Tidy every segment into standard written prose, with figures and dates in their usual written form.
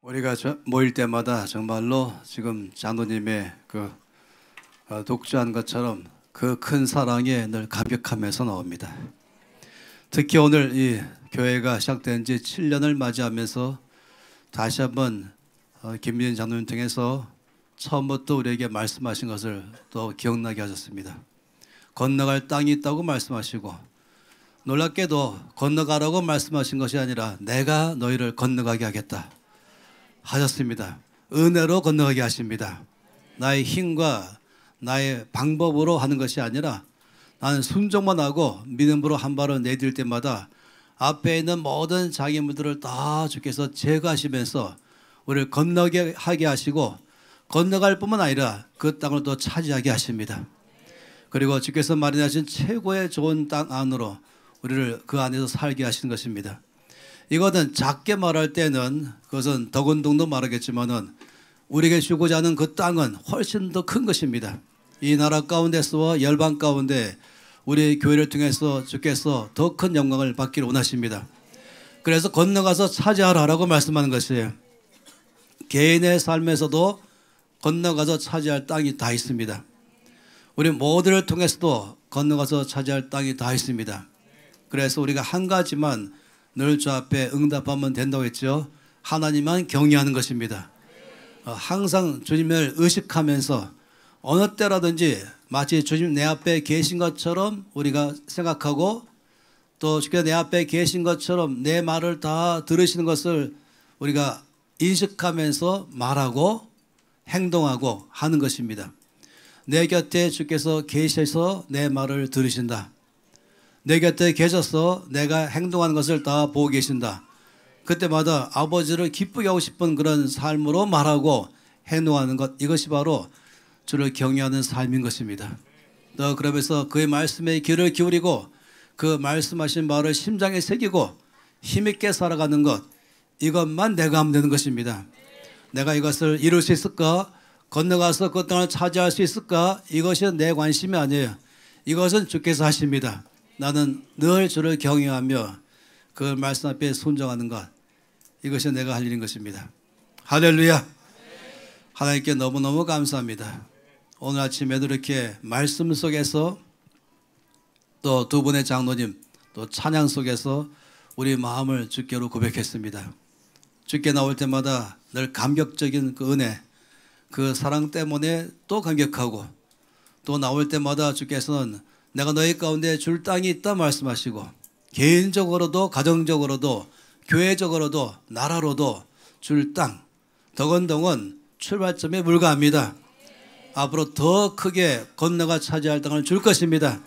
우리가 모일 때마다 정말로 지금 장로님의 독주한 것처럼 그 큰 사랑에 늘 감격하면서 나옵니다. 특히 오늘 이 교회가 시작된 지 7년을 맞이하면서 다시 한번 김민진 장로님 통해서 처음부터 우리에게 말씀하신 것을 또 기억나게 하셨습니다. 건너갈 땅이 있다고 말씀하시고, 놀랍게도 건너가라고 말씀하신 것이 아니라 내가 너희를 건너가게 하겠다 하셨습니다. 은혜로 건너가게 하십니다. 나의 힘과 나의 방법으로 하는 것이 아니라 나는 순종만 하고 믿음으로 한 발을 내딜 때마다 앞에 있는 모든 장애물들을 다 주께서 제거하시면서 우리를 건너게 하게 하시고, 건너갈 뿐만 아니라 그 땅을 또 차지하게 하십니다. 그리고 주께서 마련하신 최고의 좋은 땅 안으로 우리를 그 안에서 살게 하시는 것입니다. 이거는 작게 말할 때는 그것은 덕은동도 말하겠지만은 우리에게 주고자 하는 그 땅은 훨씬 더 큰 것입니다. 이 나라 가운데서 열방 가운데 우리 교회를 통해서 주께서 더 큰 영광을 받기를 원하십니다. 그래서 건너가서 차지하라라고 말씀하는 것이에요. 개인의 삶에서도 건너가서 차지할 땅이 다 있습니다. 우리 모두를 통해서도 건너가서 차지할 땅이 다 있습니다. 그래서 우리가 한 가지만 늘 주 앞에 응답하면 된다고 했죠. 하나님만 경외하는 것입니다. 항상 주님을 의식하면서 어느 때라든지 마치 주님 내 앞에 계신 것처럼 우리가 생각하고, 또 주께서 내 앞에 계신 것처럼 내 말을 다 들으시는 것을 우리가 인식하면서 말하고 행동하고 하는 것입니다. 내 곁에 주께서 계셔서 내 말을 들으신다. 내 곁에 계셔서 내가 행동하는 것을 다 보고 계신다. 그때마다 아버지를 기쁘게 하고 싶은 그런 삶으로 말하고 행동하는 것, 이것이 바로 주를 경외하는 삶인 것입니다. 또 그러면서 그의 말씀에 귀를 기울이고 그 말씀하신 말을 심장에 새기고 힘있게 살아가는 것, 이것만 내가 하면 되는 것입니다. 내가 이것을 이룰 수 있을까? 건너가서 그 땅을 차지할 수 있을까? 이것이 내 관심이 아니에요. 이것은 주께서 하십니다. 나는 늘 주를 경외하며 그 말씀 앞에 순종하는 것, 이것이 내가 할 일인 것입니다. 할렐루야. 하나님께 너무너무 감사합니다. 오늘 아침에도 이렇게 말씀 속에서 또 두 분의 장로님 또 찬양 속에서 우리 마음을 주께로 고백했습니다. 주께 나올 때마다 늘 감격적인 그 은혜, 그 사랑 때문에 또 감격하고, 또 나올 때마다 주께서는 내가 너희 가운데 줄 땅이 있다 말씀하시고, 개인적으로도 가정적으로도 교회적으로도 나라로도 줄 땅, 덕은동은 출발점에 불과합니다. 앞으로 더 크게 건너가 차지할 땅을 줄 것입니다.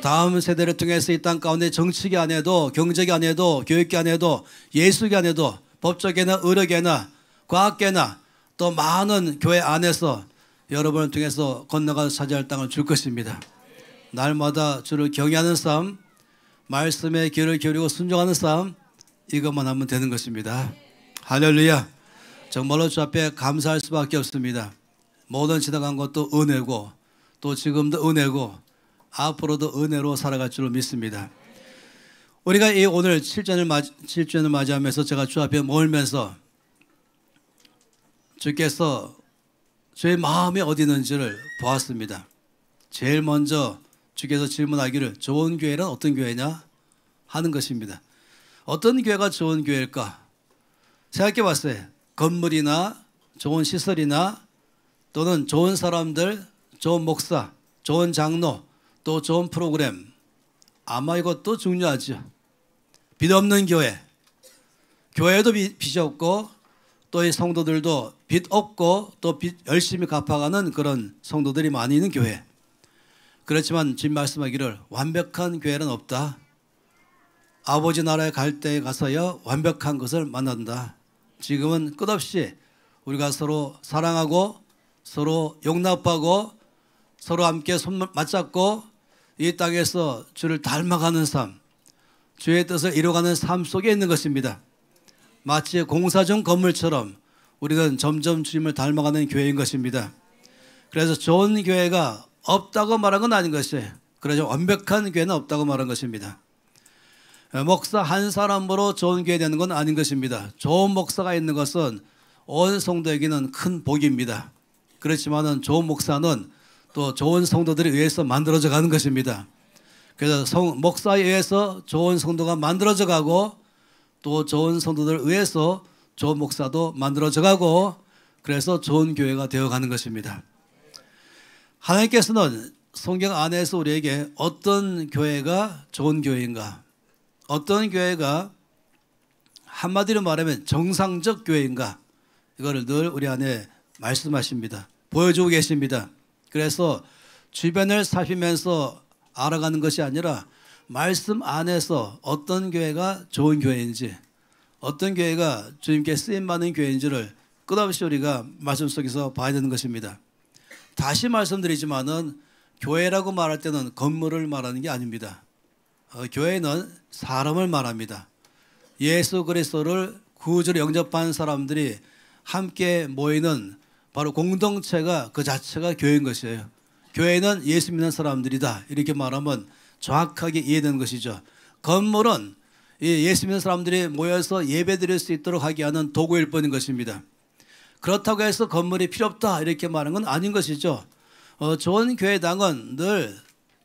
다음 세대를 통해서 이 땅 가운데 정치계 안 해도, 경제계 안 해도, 교육계 안 해도, 예술계 안 해도, 법조계나 의료계나 과학계나 또 많은 교회 안에서 여러분을 통해서 건너가서 차지할 땅을 줄 것입니다. 날마다 주를 경외하는 삶, 말씀에 귀를 기울이고 순종하는 삶, 이것만 하면 되는 것입니다. 할렐루야. 정말로 주 앞에 감사할 수밖에 없습니다. 모든 지나간 것도 은혜고, 또 지금도 은혜고, 앞으로도 은혜로 살아갈 줄로 믿습니다. 우리가 이 오늘 7주년을 맞이하면서 제가 주 앞에 모이면서 주께서 저의 마음이 어디 있는지를 보았습니다. 제일 먼저 주께서 질문하기를 좋은 교회는 어떤 교회냐 하는 것입니다. 어떤 교회가 좋은 교회일까? 생각해 봤어요. 건물이나 좋은 시설이나 또는 좋은 사람들, 좋은 목사, 좋은 장로, 또 좋은 프로그램, 아마 이것도 중요하죠. 빚 없는 교회, 교회도 빚이 없고 또 이 성도들도 빚 없고 또 빚 열심히 갚아가는 그런 성도들이 많이 있는 교회. 그렇지만 주님 말씀하기를 완벽한 교회는 없다. 아버지 나라에 갈 때 가서야 완벽한 것을 만난다. 지금은 끝없이 우리가 서로 사랑하고 서로 용납하고 서로 함께 손 맞잡고 이 땅에서 주를 닮아가는 삶, 주의 뜻을 이루어가는 삶 속에 있는 것입니다. 마치 공사 중 건물처럼 우리는 점점 주님을 닮아가는 교회인 것입니다. 그래서 좋은 교회가 없다고 말한 건 아닌 것이에요. 그래서 완벽한 교회는 없다고 말한 것입니다. 목사 한 사람으로 좋은 교회 되는 건 아닌 것입니다. 좋은 목사가 있는 것은 온 성도에게는 큰 복입니다. 그렇지만은 좋은 목사는 또 좋은 성도들에 의해서 만들어져 가는 것입니다. 그래서 목사에 의해서 좋은 성도가 만들어져 가고 또 좋은 성도들에 의해서 좋은 목사도 만들어져 가고 그래서 좋은 교회가 되어 가는 것입니다. 하나님께서는 성경 안에서 우리에게 어떤 교회가 좋은 교회인가, 어떤 교회가 한마디로 말하면 정상적 교회인가, 이거를 늘 우리 안에 말씀하십니다. 보여주고 계십니다. 그래서 주변을 살피면서 알아가는 것이 아니라 말씀 안에서 어떤 교회가 좋은 교회인지, 어떤 교회가 주님께 쓰임받는 교회인지를 끝없이 우리가 말씀 속에서 봐야 되는 것입니다. 다시 말씀드리지만은 교회라고 말할 때는 건물을 말하는 게 아닙니다. 교회는 사람을 말합니다. 예수 그리스도를 구주로 영접한 사람들이 함께 모이는 바로 공동체가 그 자체가 교회인 것이에요. 교회는 예수 믿는 사람들이다, 이렇게 말하면 정확하게 이해되는 것이죠. 건물은 예수 믿는 사람들이 모여서 예배드릴 수 있도록 하게 하는 도구일 뿐인 것입니다. 그렇다고 해서 건물이 필요 없다 이렇게 말하는 건 아닌 것이죠. 좋은 교회당은 늘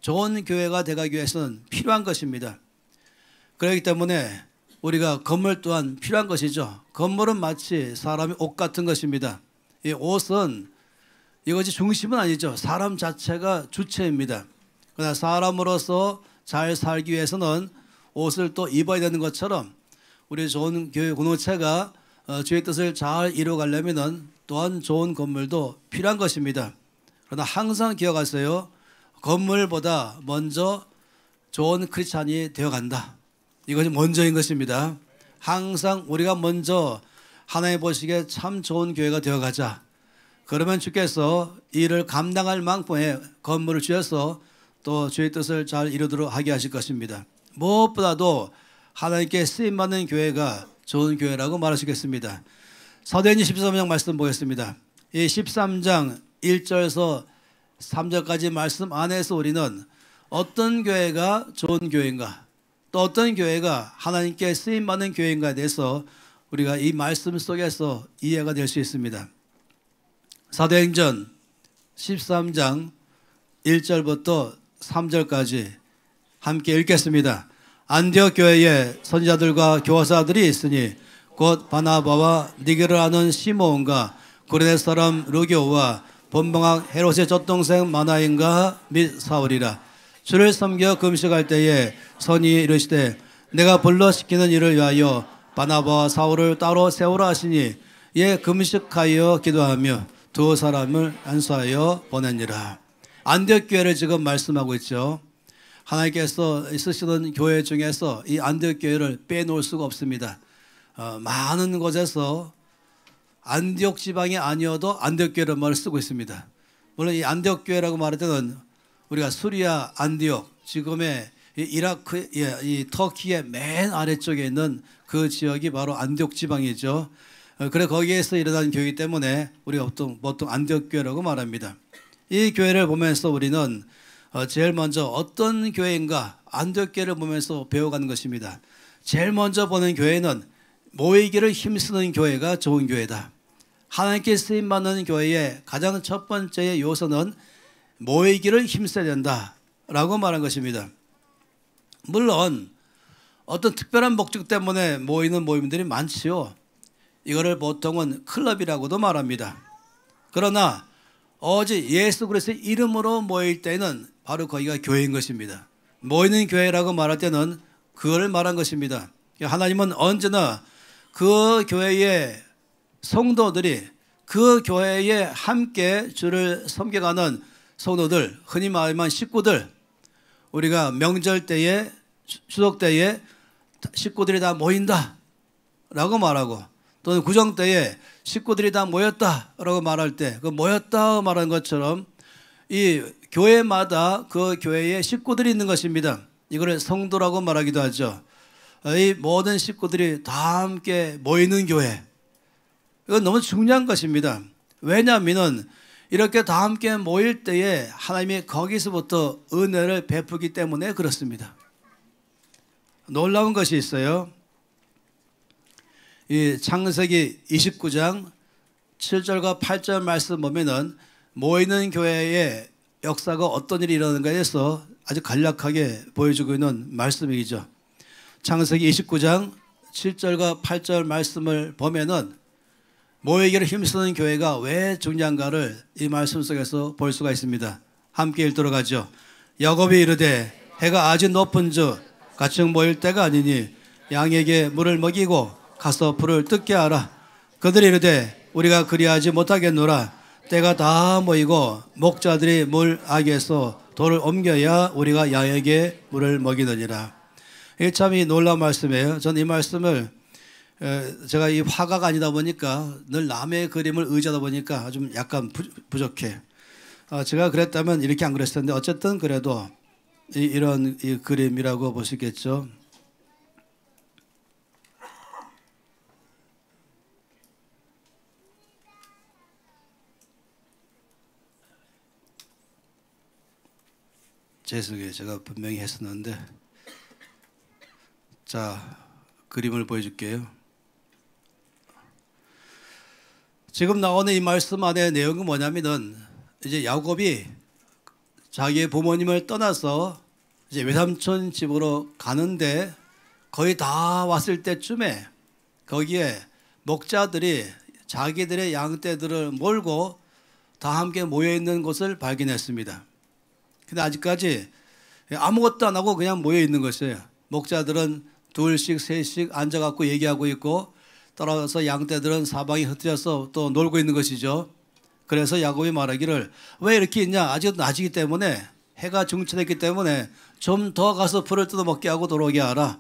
좋은 교회가 되기 위해서는 필요한 것입니다. 그렇기 때문에 우리가 건물 또한 필요한 것이죠. 건물은 마치 사람의 옷 같은 것입니다. 이 옷은 이것이 중심은 아니죠. 사람 자체가 주체입니다. 그러나 사람으로서 잘 살기 위해서는 옷을 또 입어야 되는 것처럼 우리 좋은 교회 공동체가 주의 뜻을 잘 이루어가려면 또한 좋은 건물도 필요한 것입니다. 그러나 항상 기억하세요. 건물보다 먼저 좋은 크리스찬이 되어간다. 이것이 먼저인 것입니다. 항상 우리가 먼저 하나님 보시기에 참 좋은 교회가 되어가자. 그러면 주께서 이를 감당할 만큼의 건물을 주셔서 또 주의 뜻을 잘 이루도록 하게 하실 것입니다. 무엇보다도 하나님께 쓰임받는 교회가 좋은 교회라고 말하시겠습니다. 사도행전 13장 말씀 보겠습니다. 이 13장 1절에서 3절까지 말씀 안에서 우리는 어떤 교회가 좋은 교회인가, 또 어떤 교회가 하나님께 쓰임받는 교회인가에 대해서 우리가 이 말씀 속에서 이해가 될 수 있습니다. 사도행전 13장 1절부터 3절까지 함께 읽겠습니다. 안디옥 교회에 선지자들과 교사들이 있으니 곧 바나바와 니게를 아는 시몬과 구레네 사람 루교와 본방학 헤롯의 젖동생 마나인과 및 사울이라. 주를 섬겨 금식할 때에 선이 이르시되 내가 불러 시키는 일을 위하여 바나바와 사울을 따로 세우라 하시니 예 금식하여 기도하며 두 사람을 안수하여 보내니라. 안디옥 교회를 지금 말씀하고 있죠. 하나님께서 쓰시는 교회 중에서 이 안디옥 교회를 빼놓을 수가 없습니다. 많은 곳에서 안디옥 지방이 아니어도 안디옥 교회라는 말을 쓰고 있습니다. 물론 이 안디옥 교회라고 말할 때는 우리가 수리아 안디옥, 지금의 이라크, 이 터키의 맨 아래쪽에 있는 그 지역이 바로 안디옥 지방이죠. 그래 거기에서 일어난 교회이기 때문에 우리가 보통 안디옥 교회라고 말합니다. 이 교회를 보면서 우리는 제일 먼저 어떤 교회인가 안디옥 교회를 보면서 배워가는 것입니다. 제일 먼저 보는 교회는 모이기를 힘쓰는 교회가 좋은 교회다. 하나님께 쓰임받는 교회의 가장 첫 번째의 요소는 모이기를 힘써야 된다라고 말한 것입니다. 물론 어떤 특별한 목적 때문에 모이는 모임들이 많지요. 이거를 보통은 클럽이라고도 말합니다. 그러나 오직 예수 그리스도의 이름으로 모일 때는 바로 거기가 교회인 것입니다. 모이는 교회라고 말할 때는 그걸 말한 것입니다. 하나님은 언제나 그 교회의 성도들이 그 교회에 함께 주를 섬겨가는 성도들, 흔히 말하면 식구들, 우리가 명절 때에 추석 때에 식구들이 다 모인다 라고 말하고, 또는 구정 때에 식구들이 다 모였다 라고 말할 때 그 모였다 말하는 것처럼 이 교회마다 그 교회에 식구들이 있는 것입니다. 이걸 성도라고 말하기도 하죠. 이 모든 식구들이 다 함께 모이는 교회, 이건 너무 중요한 것입니다. 왜냐하면 이렇게 다 함께 모일 때에 하나님이 거기서부터 은혜를 베푸기 때문에 그렇습니다. 놀라운 것이 있어요. 이 창세기 29장 7절과 8절 말씀 보면은 모이는 교회의 역사가 어떤 일이 일어나는가에 대해서 아주 간략하게 보여주고 있는 말씀이죠. 창세기 29장 7절과 8절 말씀을 보면은 모이기를 힘쓰는 교회가 왜 중요한가를 이 말씀 속에서 볼 수가 있습니다. 함께 읽도록 하죠. 야곱이 이르되 해가 아직 높은즉 가축 모일 때가 아니니 양에게 물을 먹이고 가서 풀을 뜯게 하라. 그들이 이르되 우리가 그리하지 못하겠노라. 때가 다 모이고 목자들이 물 악에서 돌을 옮겨야 우리가 양에게 물을 먹이느니라. 이게 참 놀라운 말씀이에요. 저는 이 말씀을 제가 이 화가가 아니다 보니까 늘 남의 그림을 의지하다 보니까 좀 약간 부족해. 제가 그랬다면 이렇게 안 그랬을 텐데 어쨌든 그래도 이런 이 그림이라고 보시겠죠. 죄송해요. 제가 분명히 했었는데. 자, 그림을 보여줄게요. 지금 나오는 이 말씀 안에 내용은 뭐냐면은 이제 야곱이 자기의 부모님을 떠나서 이제 외삼촌 집으로 가는데 거의 다 왔을 때쯤에 거기에 목자들이 자기들의 양떼들을 몰고 다 함께 모여 있는 것을 발견했습니다. 근데 아직까지 아무것도 안 하고 그냥 모여 있는 것이에요. 목자들은 둘씩 셋씩 앉아갖고 얘기하고 있고 따라서 양떼들은 사방에 흩어져서 또 놀고 있는 것이죠. 그래서 야곱이 말하기를 왜 이렇게 있냐? 아직은 낮이기 때문에 해가 중천했기 때문에 좀 더 가서 풀을 뜯어 먹게 하고 돌아오게 하라.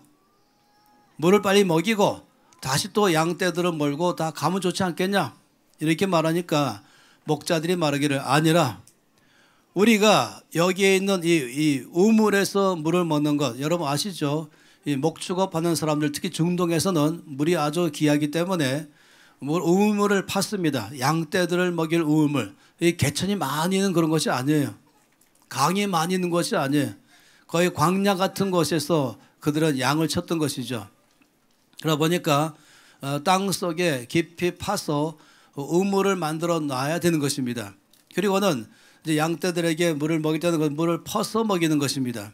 물을 빨리 먹이고 다시 또 양떼들을 몰고 다 가면 좋지 않겠냐? 이렇게 말하니까 목자들이 말하기를 아니라 우리가 여기에 있는 이 우물에서 물을 먹는 것 여러분 아시죠? 이 목축업하는 사람들 특히 중동에서는 물이 아주 귀하기 때문에 우물을 팠습니다. 양떼들을 먹일 우물. 이 개천이 많이 있는 그런 것이 아니에요. 강이 많이 있는 것이 아니에요. 거의 광야 같은 곳에서 그들은 양을 쳤던 것이죠. 그러다 보니까 땅 속에 깊이 파서 우물을 만들어 놔야 되는 것입니다. 그리고는 이제 양떼들에게 물을 먹일 때는 그 물을 퍼서 먹이는 것입니다.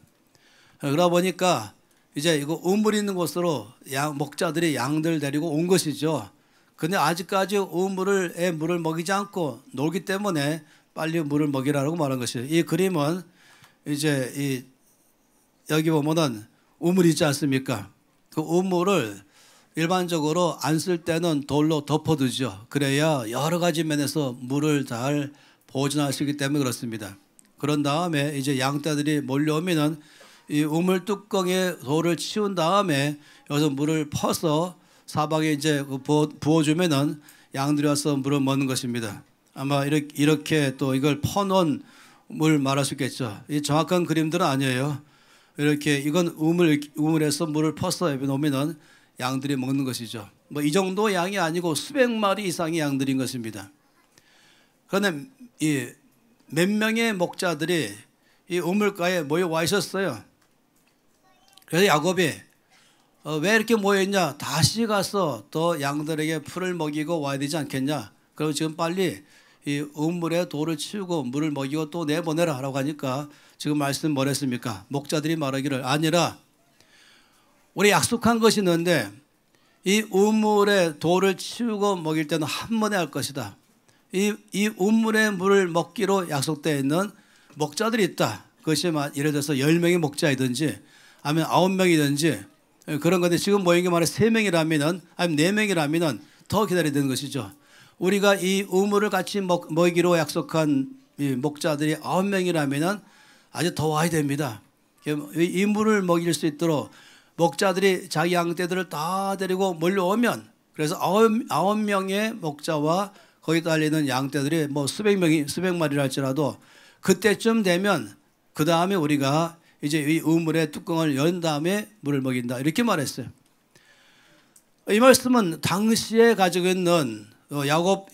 그러다 보니까 이제 이거 우물 있는 곳으로 목자들이 양들 데리고 온 것이죠. 근데 아직까지 우물에 물을 먹이지 않고 놀기 때문에 빨리 물을 먹이라고 말한 것이에요. 이 그림은 이제 여기 보면은 우물이 있지 않습니까? 그 우물을 일반적으로 안 쓸 때는 돌로 덮어두죠. 그래야 여러 가지 면에서 물을 잘 보존할 수 있기 때문에 그렇습니다. 그런 다음에 이제 양떼들이 몰려오면은 이 우물 뚜껑에 돌을 치운 다음에 여기서 물을 퍼서 사방에 이제 부어주면은 양들이 와서 물을 먹는 것입니다. 아마 이렇게 또 이걸 퍼놓은 물 말할 수 있겠죠. 이 정확한 그림들은 아니에요. 이렇게 이건 우물에서 물을 퍼서 놓으면은 양들이 먹는 것이죠. 뭐 이 정도 양이 아니고 수백 마리 이상의 양들인 것입니다. 그런데 이 몇 명의 목자들이 이 우물가에 모여와 있었어요. 그래서 야곱이 왜 이렇게 모여있냐? 다시 가서 또 양들에게 풀을 먹이고 와야 되지 않겠냐? 그럼 지금 빨리 이 우물에 돌을 치우고 물을 먹이고 또 내보내라 라고 하니까 지금 말씀 뭐랬습니까? 목자들이 말하기를 아니라 우리 약속한 것이 있는데 이 우물에 돌을 치우고 먹일 때는 한 번에 할 것이다. 이 우물에 물을 먹기로 약속되어 있는 목자들이 있다. 그것이 예를 들어서 10명의 목자이든지 아니면 9명이든지 그런 건데 지금 모인 게 말해 3명이라면 아니면 4명이라면 더 기다려야 되는 것이죠. 우리가 이 우물을 같이 먹이로 약속한 이 목자들이 9명이라면 아주 더 와야 됩니다. 이 물을 먹일 수 있도록 목자들이 자기 양떼들을 다 데리고 몰려오면 그래서 9명의 목자와 거기 달리는 양떼들이 뭐 수백 마리라 할지라도 그때쯤 되면 그 다음에 우리가 이제 이 우물의 뚜껑을 연 다음에 물을 먹인다 이렇게 말했어요. 이 말씀은 당시에 가지고 있는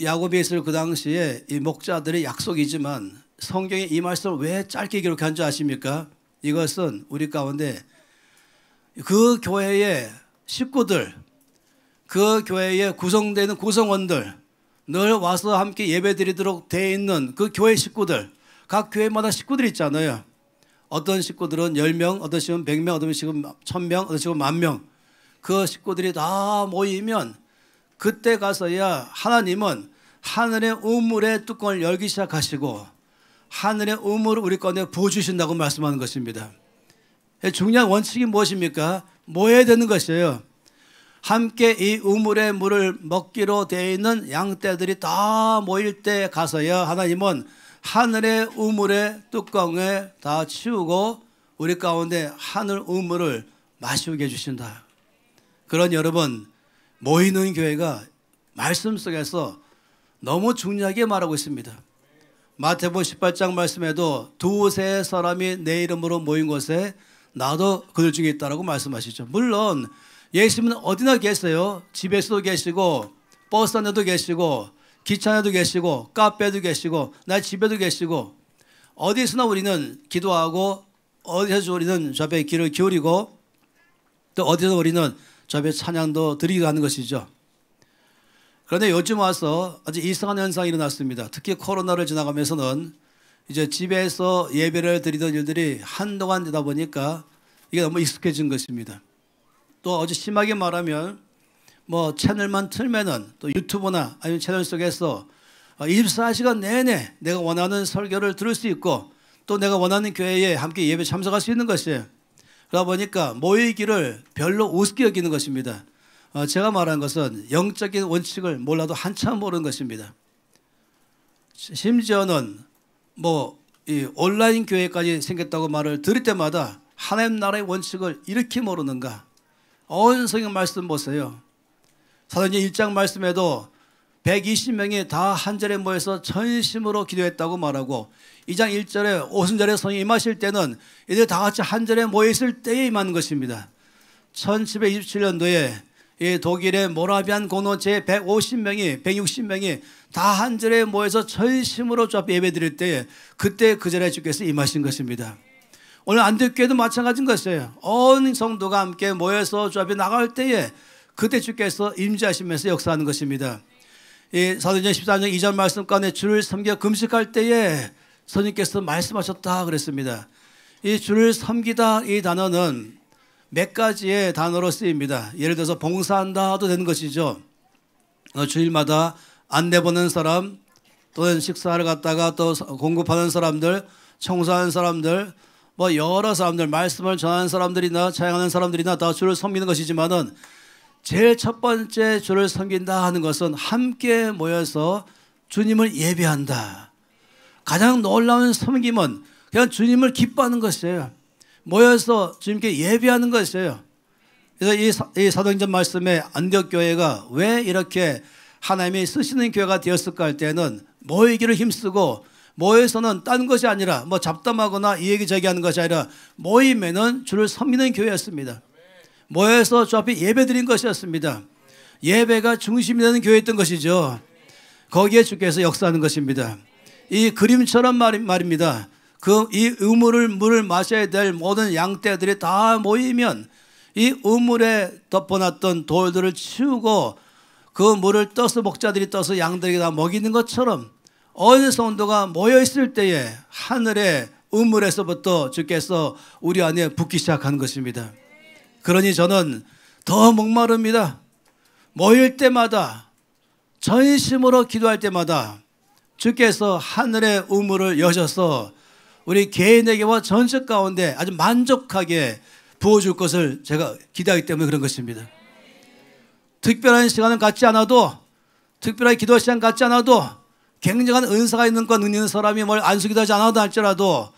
야곱이 있을 그 당시에 이 목자들의 약속이지만 성경에 이 말씀을 왜 짧게 기록한 줄 아십니까? 이것은 우리 가운데 그 교회의 식구들, 그 교회에 구성되는 구성원들, 늘 와서 함께 예배드리도록 되어 있는 그 교회 식구들, 각 교회마다 식구들이 있잖아요. 어떤 식구들은 10명, 어떤 식구는 100명, 어떤 식구는 1000명, 어떤 식구는 10,000명. 그 식구들이 다 모이면 그때 가서야 하나님은 하늘의 우물의 뚜껑을 열기 시작하시고 하늘의 우물을 우리 가운데 부어주신다고 말씀하는 것입니다. 중요한 원칙이 무엇입니까? 모여야 되는 것이에요. 함께 이 우물의 물을 먹기로 되어 있는 양떼들이 다 모일 때 가서야 하나님은 하늘의 우물의 뚜껑을 다 치우고 우리 가운데 하늘 우물을 마시게 해주신다. 그런 여러분, 모이는 교회가 말씀 속에서 너무 중요하게 말하고 있습니다. 마태복음 18장 말씀에도 두세 사람이 내 이름으로 모인 곳에 나도 그들 중에 있다라고 말씀하시죠. 물론 예수님은 어디나 계세요. 집에서도 계시고 버스 안에도 계시고 기차 안에도 계시고 카페도 계시고 나 집에도 계시고 어디서나 우리는 기도하고 어디서 우리는 저 앞에 귀를 기울이고 또 어디서 우리는 저 앞에 찬양도 드리고 하는 것이죠. 그런데 요즘 와서 아주 이상한 현상이 일어났습니다. 특히 코로나를 지나가면서는 이제 집에서 예배를 드리던 일들이 한동안 되다 보니까 이게 너무 익숙해진 것입니다. 또 아주 심하게 말하면 뭐 채널만 틀면은 또 유튜브나 아니면 채널 속에서 24시간 내내 내가 원하는 설교를 들을 수 있고 또 내가 원하는 교회에 함께 예배 참석할 수 있는 것이에요. 그러다 보니까 모이기를 별로 우습게 여기는 것입니다. 제가 말한 것은 영적인 원칙을 몰라도 한참 모르는 것입니다. 심지어는 뭐 이 온라인 교회까지 생겼다고 말을 들을 때마다 하나님 나라의 원칙을 이렇게 모르는가? 온 성경 말씀 보세요. 사도행전 1장 말씀에도 120명이 다 한 자리에 모여서 전심으로 기도했다고 말하고 2장 1절에 오순절에 성령이 임하실 때는 이들 다 같이 한 자리에 모여있을 때에 임하는 것입니다. 1727년도에 이 독일의 모라비안 공동체 150명이 160명이 다 한 자리에 모여서 전심으로 주 앞에 예배 드릴 때에 그때 그 자리에 주께서 임하신 것입니다. 오늘 안디옥교회도 마찬가지인 것이에요. 온 성도가 함께 모여서 주 앞에 나갈 때에 그때 주께서 임재하시면서 역사하는 것입니다. 이 사도행전 14장 2절 말씀 가운데 주를 섬겨 금식할 때에 선생님께서 말씀하셨다 그랬습니다. 이 주를 섬기다 이 단어는 몇 가지의 단어로 쓰입니다. 예를 들어서 봉사한다도 되는 것이죠. 주일마다 안내 보는 사람 또는 식사를 갔다가 또 공급하는 사람들, 청소하는 사람들, 뭐 여러 사람들, 말씀을 전하는 사람들이나 찬양하는 사람들이나 다 주를 섬기는 것이지만은 제일 첫 번째 주를 섬긴다 하는 것은 함께 모여서 주님을 예배한다. 가장 놀라운 섬김은 그냥 주님을 기뻐하는 것이에요. 모여서 주님께 예배하는 것이에요. 그래서 이 사도행전 말씀에 안디옥 교회가 왜 이렇게 하나님이 쓰시는 교회가 되었을까 할 때는 모이기를 힘쓰고 모여서는 딴 것이 아니라 뭐 잡담하거나 이 얘기 저기 하는 것이 아니라 모임에는 주를 섬기는 교회였습니다. 모여서 주 앞에 예배 드린 것이었습니다. 예배가 중심이 되는 교회였던 것이죠. 거기에 주께서 역사하는 것입니다. 이 그림처럼 말입니다. 이 물을 마셔야 될 모든 양떼들이 다 모이면 이 우물에 덮어놨던 돌들을 치우고 그 물을 떠서 목자들이 떠서 양들에게 다 먹이는 것처럼 온 성도가 모여있을 때에 하늘의 우물에서부터 주께서 우리 안에 붓기 시작하는 것입니다. 그러니 저는 더 목마릅니다. 모일 때마다 전심으로 기도할 때마다 주께서 하늘의 우물을 여셔서 우리 개인에게와 전체 가운데 아주 만족하게 부어줄 것을 제가 기대하기 때문에 그런 것입니다. 특별한 시간을 갖지 않아도 특별한 기도 시간 갖지 않아도 굉장한 은사가 있는 것 있는 사람이 뭘 안수기도 하지 않아도 할지라도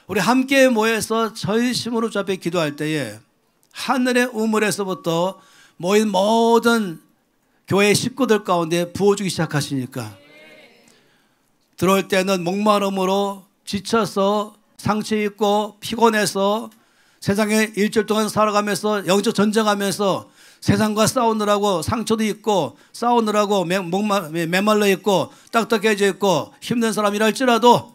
우리 함께 모여서 전심으로 주 앞에 기도할 때에 하늘의 우물에서부터 모인 모든 교회 식구들 가운데 부어주기 시작하시니까 들어올 때는 목마름으로 지쳐서 상처 입고 피곤해서 세상에 일주일 동안 살아가면서 영적 전쟁하면서 세상과 싸우느라고 상처도 있고 싸우느라고 메말라 있고 딱딱해져 있고 힘든 사람이라 할지라도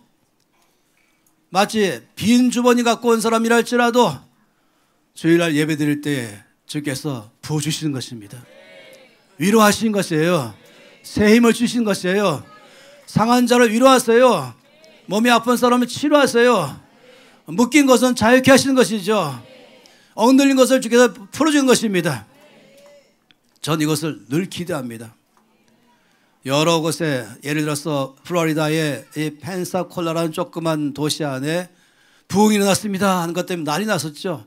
마치 빈 주머니 갖고 온 사람이라 할지라도 주일날 예배 드릴 때에 주께서 부어주시는 것입니다. 위로하시는 것이에요. 새 힘을 주신 것이에요. 상한 자를 위로하세요. 몸이 아픈 사람을 치료하세요. 묶인 것은 자유케 하시는 것이죠. 억눌린 것을 주께서 풀어주는 것입니다. 전 이것을 늘 기대합니다. 여러 곳에 예를 들어서 플로리다의 이 펜사콜라라는 조그만 도시 안에 부흥이 일어났습니다 하는 것 때문에 난리 났었죠.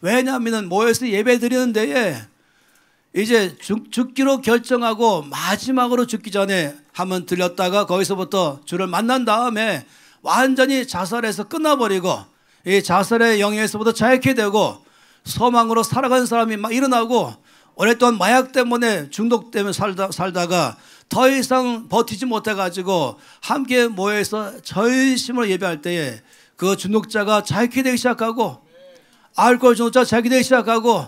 왜냐하면 모여서 예배 드리는 데에 이제 죽기로 결정하고 마지막으로 죽기 전에 한번 들렸다가 거기서부터 주를 만난 다음에 완전히 자살해서 끝나버리고 이 자살의 영역에서부터 자유케 되고 소망으로 살아가는 사람이 막 일어나고 오랫동안 마약 때문에 중독 때문에 살다가 더 이상 버티지 못해가지고 함께 모여서 전심으로 예배할 때에 그 중독자가 자유케 되기 시작하고 알코올 중독자가 자유케 되기 시작하고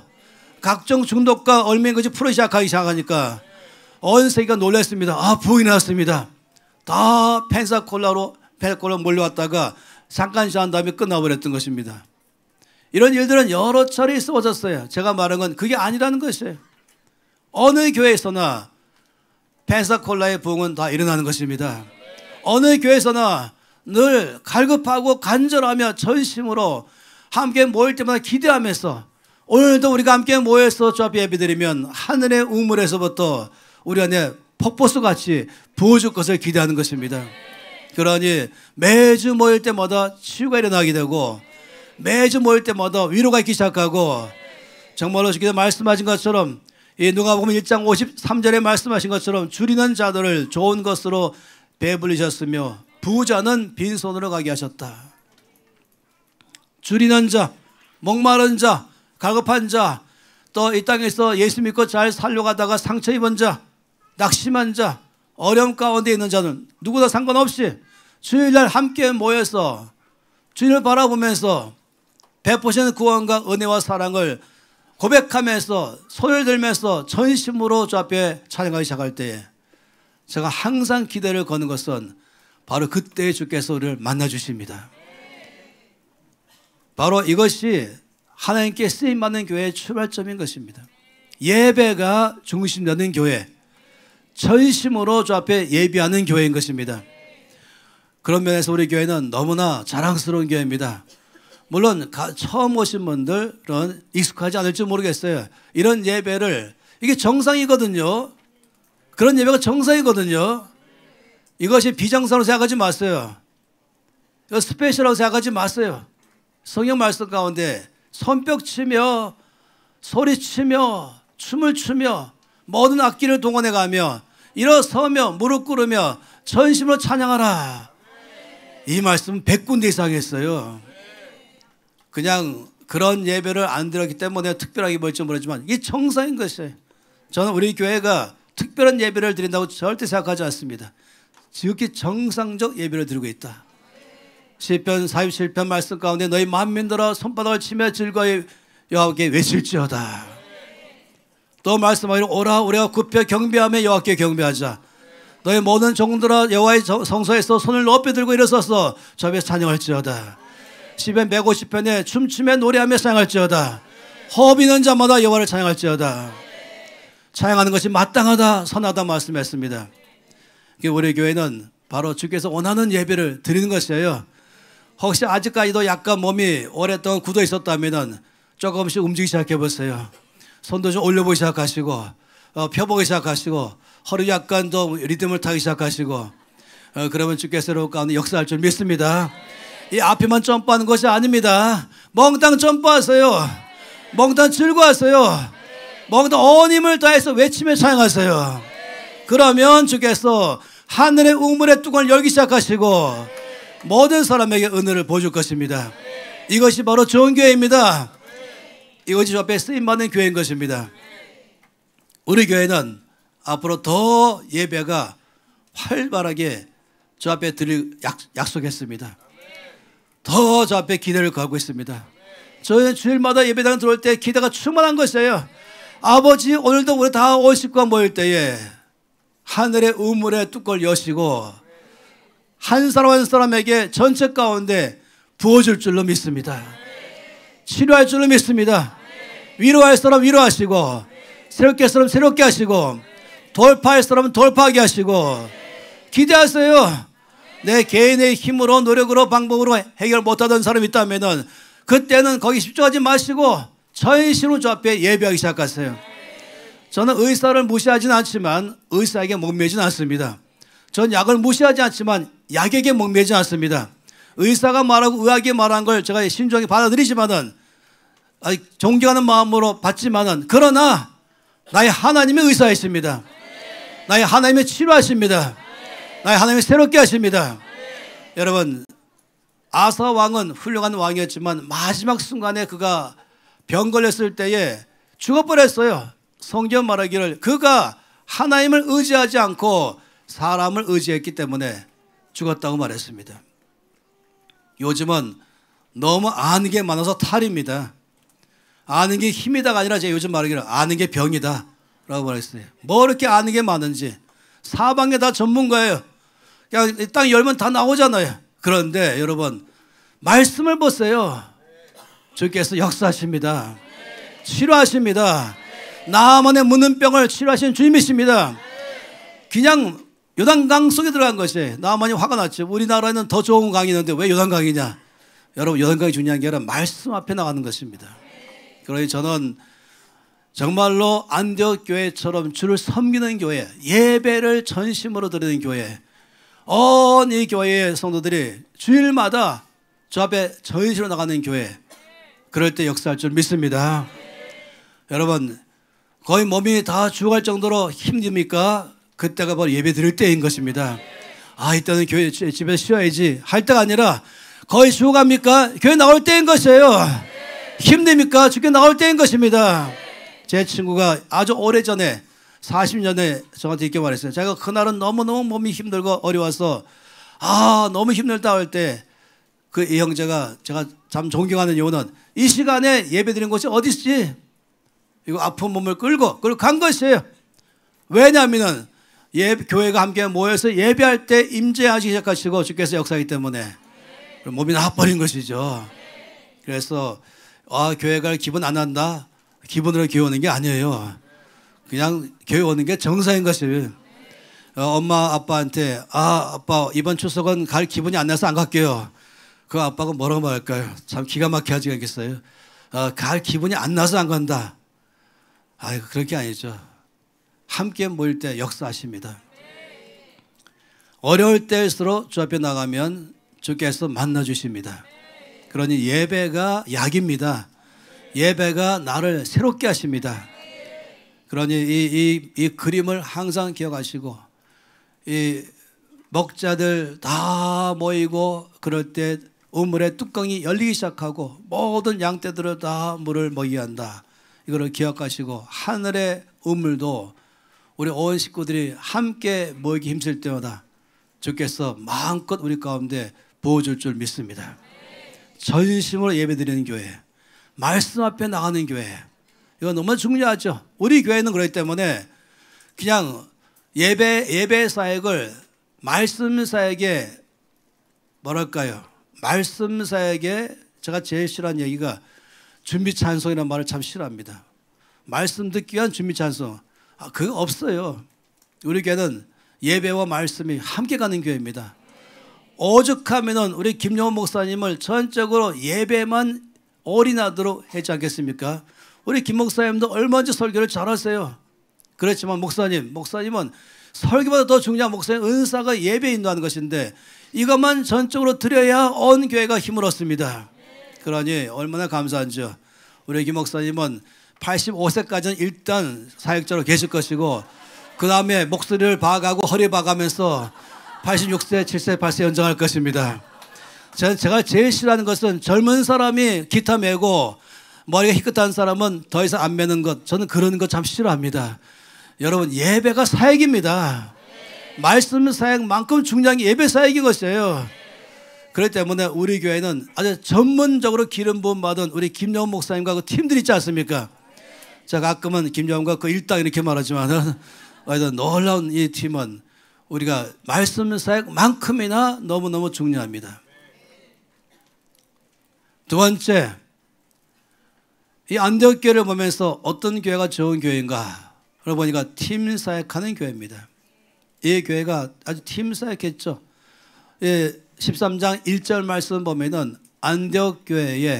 각종 중독과 얽매인 것이 풀어 시작하기 시작하니까 온 세계가 놀랐습니다. 아, 부흥이 났습니다. 다 펜사콜라로 몰려왔다가 잠깐 지난 다음에 끝나버렸던 것입니다. 이런 일들은 여러 차례 있어졌어요. 제가 말한 건 그게 아니라는 것이에요. 어느 교회에서나 펜사콜라의 부흥은 다 일어나는 것입니다. 어느 교회에서나 늘 갈급하고 간절하며 전심으로 함께 모일 때마다 기대하면서 오늘도 우리가 함께 모여서 주 앞에 예배드리면 하늘의 우물에서부터 우리 안에 폭포수같이 부어줄 것을 기대하는 것입니다. 그러니 매주 모일 때마다 치유가 일어나게 되고 매주 모일 때마다 위로가 있기 시작하고 정말로 주께서 말씀하신 것처럼 이 누가복음 1장 53절에 말씀하신 것처럼 줄이는 자들을 좋은 것으로 배불리셨으며 부자는 빈손으로 가게 하셨다. 줄이는 자, 목마른 자, 갈급한 자, 또 이 땅에서 예수 믿고 잘 살려가다가 상처 입은 자, 낙심한 자, 어려움 가운데 있는 자는 누구나 상관없이 주일날 함께 모여서 주님을 바라보면서 베푸시는 구원과 은혜와 사랑을 고백하면서 손을 들면서 전심으로 주 앞에 찬양하기 시작할 때에 제가 항상 기대를 거는 것은 바로 그때에 주께서 우리를 만나주십니다. 바로 이것이 하나님께 쓰임받는 교회의 출발점인 것입니다. 예배가 중심되는 교회, 전심으로 주 앞에 예비하는 교회인 것입니다. 그런 면에서 우리 교회는 너무나 자랑스러운 교회입니다. 물론 처음 오신 분들은 익숙하지 않을지 모르겠어요. 이런 예배를, 이게 정상이거든요. 그런 예배가 정상이거든요. 이것이 비정상으로 생각하지 마세요. 이거 스페셜하고 생각하지 마세요. 성경 말씀 가운데 손뼉 치며 소리치며 춤을 추며 모든 악기를 동원해 가며 일어서며 무릎 꿇으며 전심으로 찬양하라. 이 말씀은 100군데 이상 했어요. 그냥 그런 예배를 안 드렸기 때문에 특별하게 보일지 모르지만 이게 정상인 것이에요. 저는 우리 교회가 특별한 예배를 드린다고 절대 생각하지 않습니다. 지극히 정상적 예배를 드리고 있다. 시편 47편 말씀 가운데 너희 만민들아 손바닥을 치며 즐거이 여호와께 외칠지어다. 또 말씀하기로 오라 우리가 굽혀 경배하며 여호와께 경배하자. 너희 모든 종들아 여호와의 성소에서 손을 높이 들고 일어서서 저 앞에 찬양할지어다. 시편 150편에 춤추며 노래하며 찬양할지어다. 호흡 있는 자마다 여호와를 찬양할지어다. 찬양하는 것이 마땅하다 선하다 말씀했습니다. 우리 교회는 바로 주께서 원하는 예배를 드리는 것이에요. 혹시 아직까지도 약간 몸이 오랫동안 굳어 있었다면 조금씩 움직이기 시작해 보세요. 손도 좀 올려보기 시작하시고 펴보기 시작하시고 허리 약간 더 리듬을 타기 시작하시고 그러면 주께서 여러분 가운데 역사할 줄 믿습니다. 이 앞에만 점프하는 것이 아닙니다. 몽땅 점프하세요. 몽땅 즐거워하세요. 몽땅 온 힘을 다해서 외치며 찬양하세요. 그러면 주께서 하늘의 우물의 뚜껑을 열기 시작하시고 모든 사람에게 은혜를 보여줄 것입니다. 이것이 바로 좋은 교회입니다. 이것이 주 앞에 쓰임받는 교회인 것입니다. 우리 교회는 앞으로 더 예배가 활발하게 주 앞에 드릴 약속했습니다. 더 주 앞에 기대를 가고 있습니다. 저희는 주일마다 예배당 들어올 때 기대가 충만한 것이에요. 아버지 오늘도 우리 다 50과 모일 때에 하늘의 우물의 뚜껑을 여시고 한 사람 한 사람에게 전체 가운데 부어줄 줄로 믿습니다. 치료할 줄로 믿습니다. 위로할 사람 위로하시고 새롭게 할 사람 새롭게 하시고 돌파할 사람은 돌파하게 하시고 기대하세요. 내 개인의 힘으로 노력으로 방법으로 해결 못하던 사람이 있다면은 그때는 거기 집중하지 마시고 전심으로 주 앞에 예배하기 시작하세요. 저는 의사를 무시하지는 않지만 의사에게 목매지는 않습니다. 전 약을 무시하지 않지만 약에게 목매지 않습니다. 의사가 말하고 의학이 말한 걸 제가 신중하게 받아들이지만은 존경하는 마음으로 받지만은 그러나 나의 하나님의 의사이십니다. 나의 하나님의 치료하십니다. 나의 하나님이 새롭게 하십니다. 여러분 아사 왕은 훌륭한 왕이었지만 마지막 순간에 그가 병 걸렸을 때에 죽어버렸어요. 성경 말하기를 그가 하나님을 의지하지 않고 사람을 의지했기 때문에 죽었다고 말했습니다. 요즘은 너무 아는 게 많아서 탈입니다. 아는 게 힘이다가 아니라 제가 요즘 말하기를 아는 게 병이다 라고 말했어요. 뭐 이렇게 아는 게 많은지 사방에 다 전문가예요. 그냥 땅 열면 다 나오잖아요. 그런데 여러분 말씀을 보세요. 주께서 역사하십니다. 치료하십니다. 나만의 묻는 병을 치료하시는 주님이십니다. 그냥 요단강 속에 들어간 것이 나만이 화가 났죠. 우리나라에는 더 좋은 강이 있는데 왜 요단강이냐. 여러분 요단강이 중요한 게 아니라 말씀 앞에 나가는 것입니다. 그러니 저는 정말로 안디옥 교회처럼 주를 섬기는 교회, 예배를 전심으로 드리는 교회, 온 이 교회의 성도들이 주일마다 주 앞에 전심으로 나가는 교회, 그럴 때 역사할 줄 믿습니다. 여러분 거의 몸이 다 죽어갈 정도로 힘듭니까? 그때가 바로 예배 드릴 때인 것입니다. 아 이때는 교회 집에서 쉬어야지 할 때가 아니라 거의 죽어갑니까? 교회 나올 때인 것이에요. 힘듭니까? 주께 나올 때인 것입니다. 제 친구가 아주 오래전에 40년에 저한테 이렇게 말했어요. 자기가 그날은 너무너무 몸이 힘들고 어려워서 너무 힘들다 할 때 그 이 형제가 제가 참 존경하는 이유는 이 시간에 예배 드리는 곳이 어디 있지? 이거 아픈 몸을 끌고 간 것이에요. 왜냐하면 교회가 함께 모여서 예배할 때 임재하시기 시작하시고 주께서 역사하기 때문에 몸이 나빠버린 것이죠. 그래서 교회 갈 기분 안 난다. 기분으로 교회 오는 게 아니에요. 그냥 교회 오는 게 정상인 것이에요. 엄마 아빠한테 아빠 이번 추석은 갈 기분이 안 나서 안 갈게요. 그 아빠가 뭐라고 말할까요? 참 기가 막히게 하지 않겠어요? 갈 기분이 안 나서 안 간다. 그럴 게 아니죠. 함께 모일 때 역사하십니다. 어려울 때일수록 주 앞에 나가면 주께서 만나주십니다. 그러니 예배가 약입니다. 예배가 나를 새롭게 하십니다. 그러니 이 그림을 항상 기억하시고 이 목자들 다 모이고 그럴 때 우물의 뚜껑이 열리기 시작하고 모든 양떼들은 다 물을 먹이게 한다. 이거를 기억하시고 하늘의 우물도 우리 온 식구들이 함께 모이기 힘쓸 때마다 주께서 마음껏 우리 가운데 부어줄 줄 믿습니다. 전심으로 예배드리는 교회, 말씀 앞에 나가는 교회, 이거 너무 중요하죠. 우리 교회는 그렇기 때문에 그냥 예배 사역을 말씀 사역에 뭐랄까요? 말씀 사역에 제가 제일 싫어하는 얘기가 준비 찬송이라는 말을 참 싫어합니다. 말씀 듣기 위한 준비 찬송. 그거 없어요. 우리 교회는 예배와 말씀이 함께 가는 교회입니다. 오죽하면은 우리 김용호 목사님을 전적으로 예배만 올인하도록 하지 않겠습니까? 우리 김 목사님도 얼마든지 설교를 잘하세요. 그렇지만 목사님은 설교보다 더 중요한 목사님 은사가 예배 인도하는 것인데 이것만 전적으로 드려야 온 교회가 힘을 얻습니다. 그러니 얼마나 감사한지요. 우리 김 목사님은 85세까지는 일단 사역자로 계실 것이고 그 다음에 목소리를 봐가고 허리 봐가면서 86세, 7세, 8세 연장할 것입니다. 제가 제일 싫어하는 것은 젊은 사람이 기타 메고 머리가 희끗한 사람은 더 이상 안 매는 것. 저는 그런 거 참 싫어합니다. 여러분 예배가 사역입니다. 말씀 사역만큼 중요한 게 예배 사역인 것이에요. 그렇기 때문에 우리 교회는 아주 전문적으로 기름 부음 받은 우리 김영훈 목사님과 그 팀들 있지 않습니까? 제가 가끔은 김영훈과 그 일당 이렇게 말하지만은 놀라운 이 팀은 우리가 말씀 사역만큼이나 너무너무 중요합니다. 두 번째, 이 안디옥 교회를 보면서 어떤 교회가 좋은 교회인가를 그러고 보니까 팀 사역하는 교회입니다. 이 교회가 아주 팀 사역했죠. 13장 1절 말씀 보면은 안디옥 교회에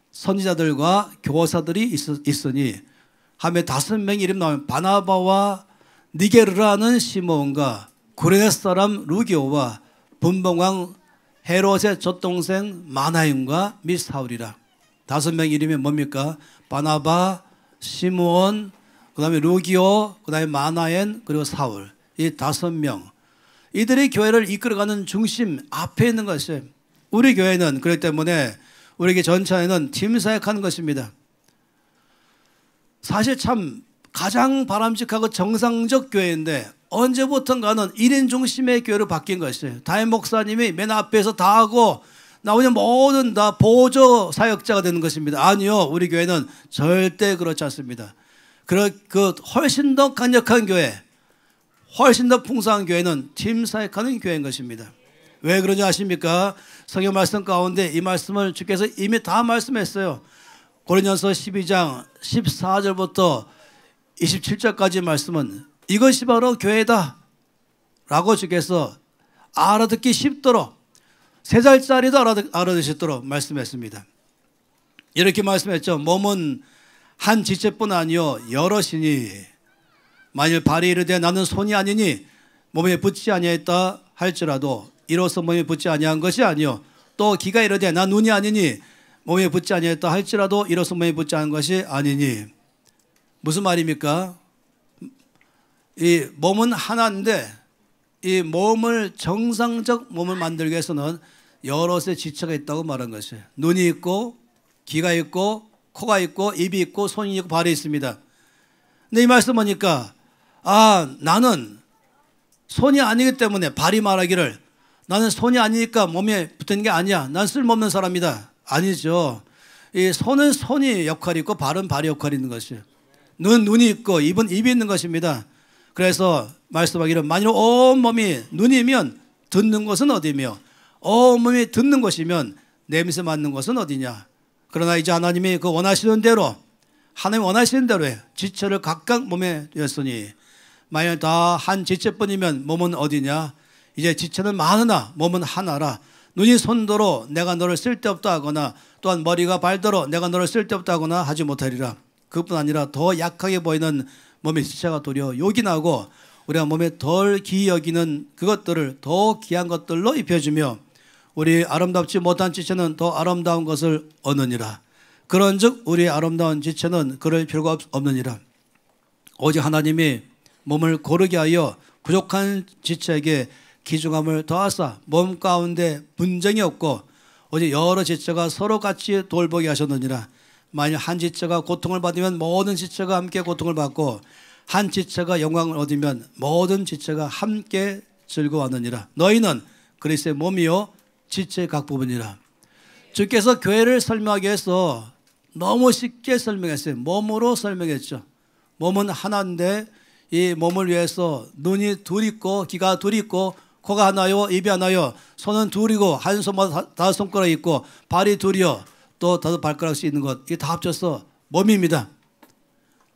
선지자들과 교사들이 있으니 하며 5명의 이름 나오면 바나바와 니게르라는 시몬과 구레네 사람 루기오와 분봉왕 헤롯의 젖동생 마나임과 및 사울이라. 5명 이름이 뭡니까? 바나바, 시므온, 그 다음에 루기오, 그 다음에 마나엔, 그리고 사울. 이 5명. 이들이 교회를 이끌어가는 중심 앞에 있는 것이에요. 우리 교회는 그렇기 때문에 우리 교회 전체에는 팀 사역하는 것입니다. 사실 참 가장 바람직하고 정상적 교회인데 언제부턴가는 1인 중심의 교회로 바뀐 것이에요. 담임 목사님이 맨 앞에서 다 하고 나머지 모든 다 보조 사역자가 되는 것입니다. 아니요, 우리 교회는 절대 그렇지 않습니다. 그 훨씬 더 강력한 교회, 훨씬 더 풍성한 교회는 팀 사역하는 교회인 것입니다. 왜 그런지 아십니까? 성경 말씀 가운데 이 말씀을 주께서 이미 다 말씀했어요. 고린도전서 12장 14절부터 27절까지 말씀은 이것이 바로 교회다 라고 주께서 알아듣기 쉽도록 3살짜리도 알아듣시도록 말씀했습니다. 이렇게 말씀했죠. 몸은 한 지체뿐 아니요 여럿이니 만일 발이 이르되 나는 손이 아니니 몸에 붙지 아니하였다 할지라도 이로써 몸에 붙지 아니한 것이 아니요 또 귀가 이르되 나 눈이 아니니 몸에 붙지 아니하였다 할지라도 이로써 몸에 붙지 않은 것이 아니니. 무슨 말입니까? 이 몸은 하나인데 이 몸을 정상적 몸을 만들기 위해서는 여럿의 지체가 있다고 말한 것이에요. 눈이 있고 귀가 있고 코가 있고 입이 있고 손이 있고 발이 있습니다. 근데 이 말씀 보니까 나는 손이 아니기 때문에 발이 말하기를 나는 손이 아니니까 몸에 붙는 게 아니야. 난 쓸모없는 사람이다. 아니죠. 이 손은 손이 역할이 있고 발은 발이 역할이 있는 것이에요. 눈이 있고 입은 입이 있는 것입니다. 그래서 말씀하기를 만일 온몸이 눈이면 듣는 것은 어디며 온몸이 듣는 것이면 냄새 맡는 것은 어디냐. 그러나 이제 하나님이 그 원하시는 대로 하나님 원하시는 대로 지체를 각각 몸에 였으니 만일 다 한 지체뿐이면 몸은 어디냐. 이제 지체는 많으나 몸은 하나라. 눈이 손더러 내가 너를 쓸데없다 하거나 또한 머리가 발더러 내가 너를 쓸데없다 하거나 하지 못하리라. 그뿐 아니라 더 약하게 보이는 몸의 지체가 도리어 욕이 나고 우리가 몸에 덜 귀히 여기는 그것들을 더 귀한 것들로 입혀주며 우리 아름답지 못한 지체는 더 아름다운 것을 얻느니라. 그런즉 우리의 아름다운 지체는 그럴 필요가 없느니라. 오직 하나님이 몸을 고르게 하여 부족한 지체에게 귀중함을 더하사 몸 가운데 분쟁이 없고 오직 여러 지체가 서로 같이 돌보게 하셨느니라. 만일 한 지체가 고통을 받으면 모든 지체가 함께 고통을 받고 한 지체가 영광을 얻으면 모든 지체가 함께 즐거워하느니라. 너희는 그리스도의 몸이요 지체의 각 부분이라. 주께서 교회를 설명하기 위해서 너무 쉽게 설명했어요. 몸으로 설명했죠. 몸은 하나인데 이 몸을 위해서 눈이 둘 있고 귀가 둘 있고 코가 하나요 입이 하나요 손은 둘이고 한 손마다 5손가락 있고 발이 둘이요 또 5발가락씩 있는 것 이게 다 합쳐서 몸입니다.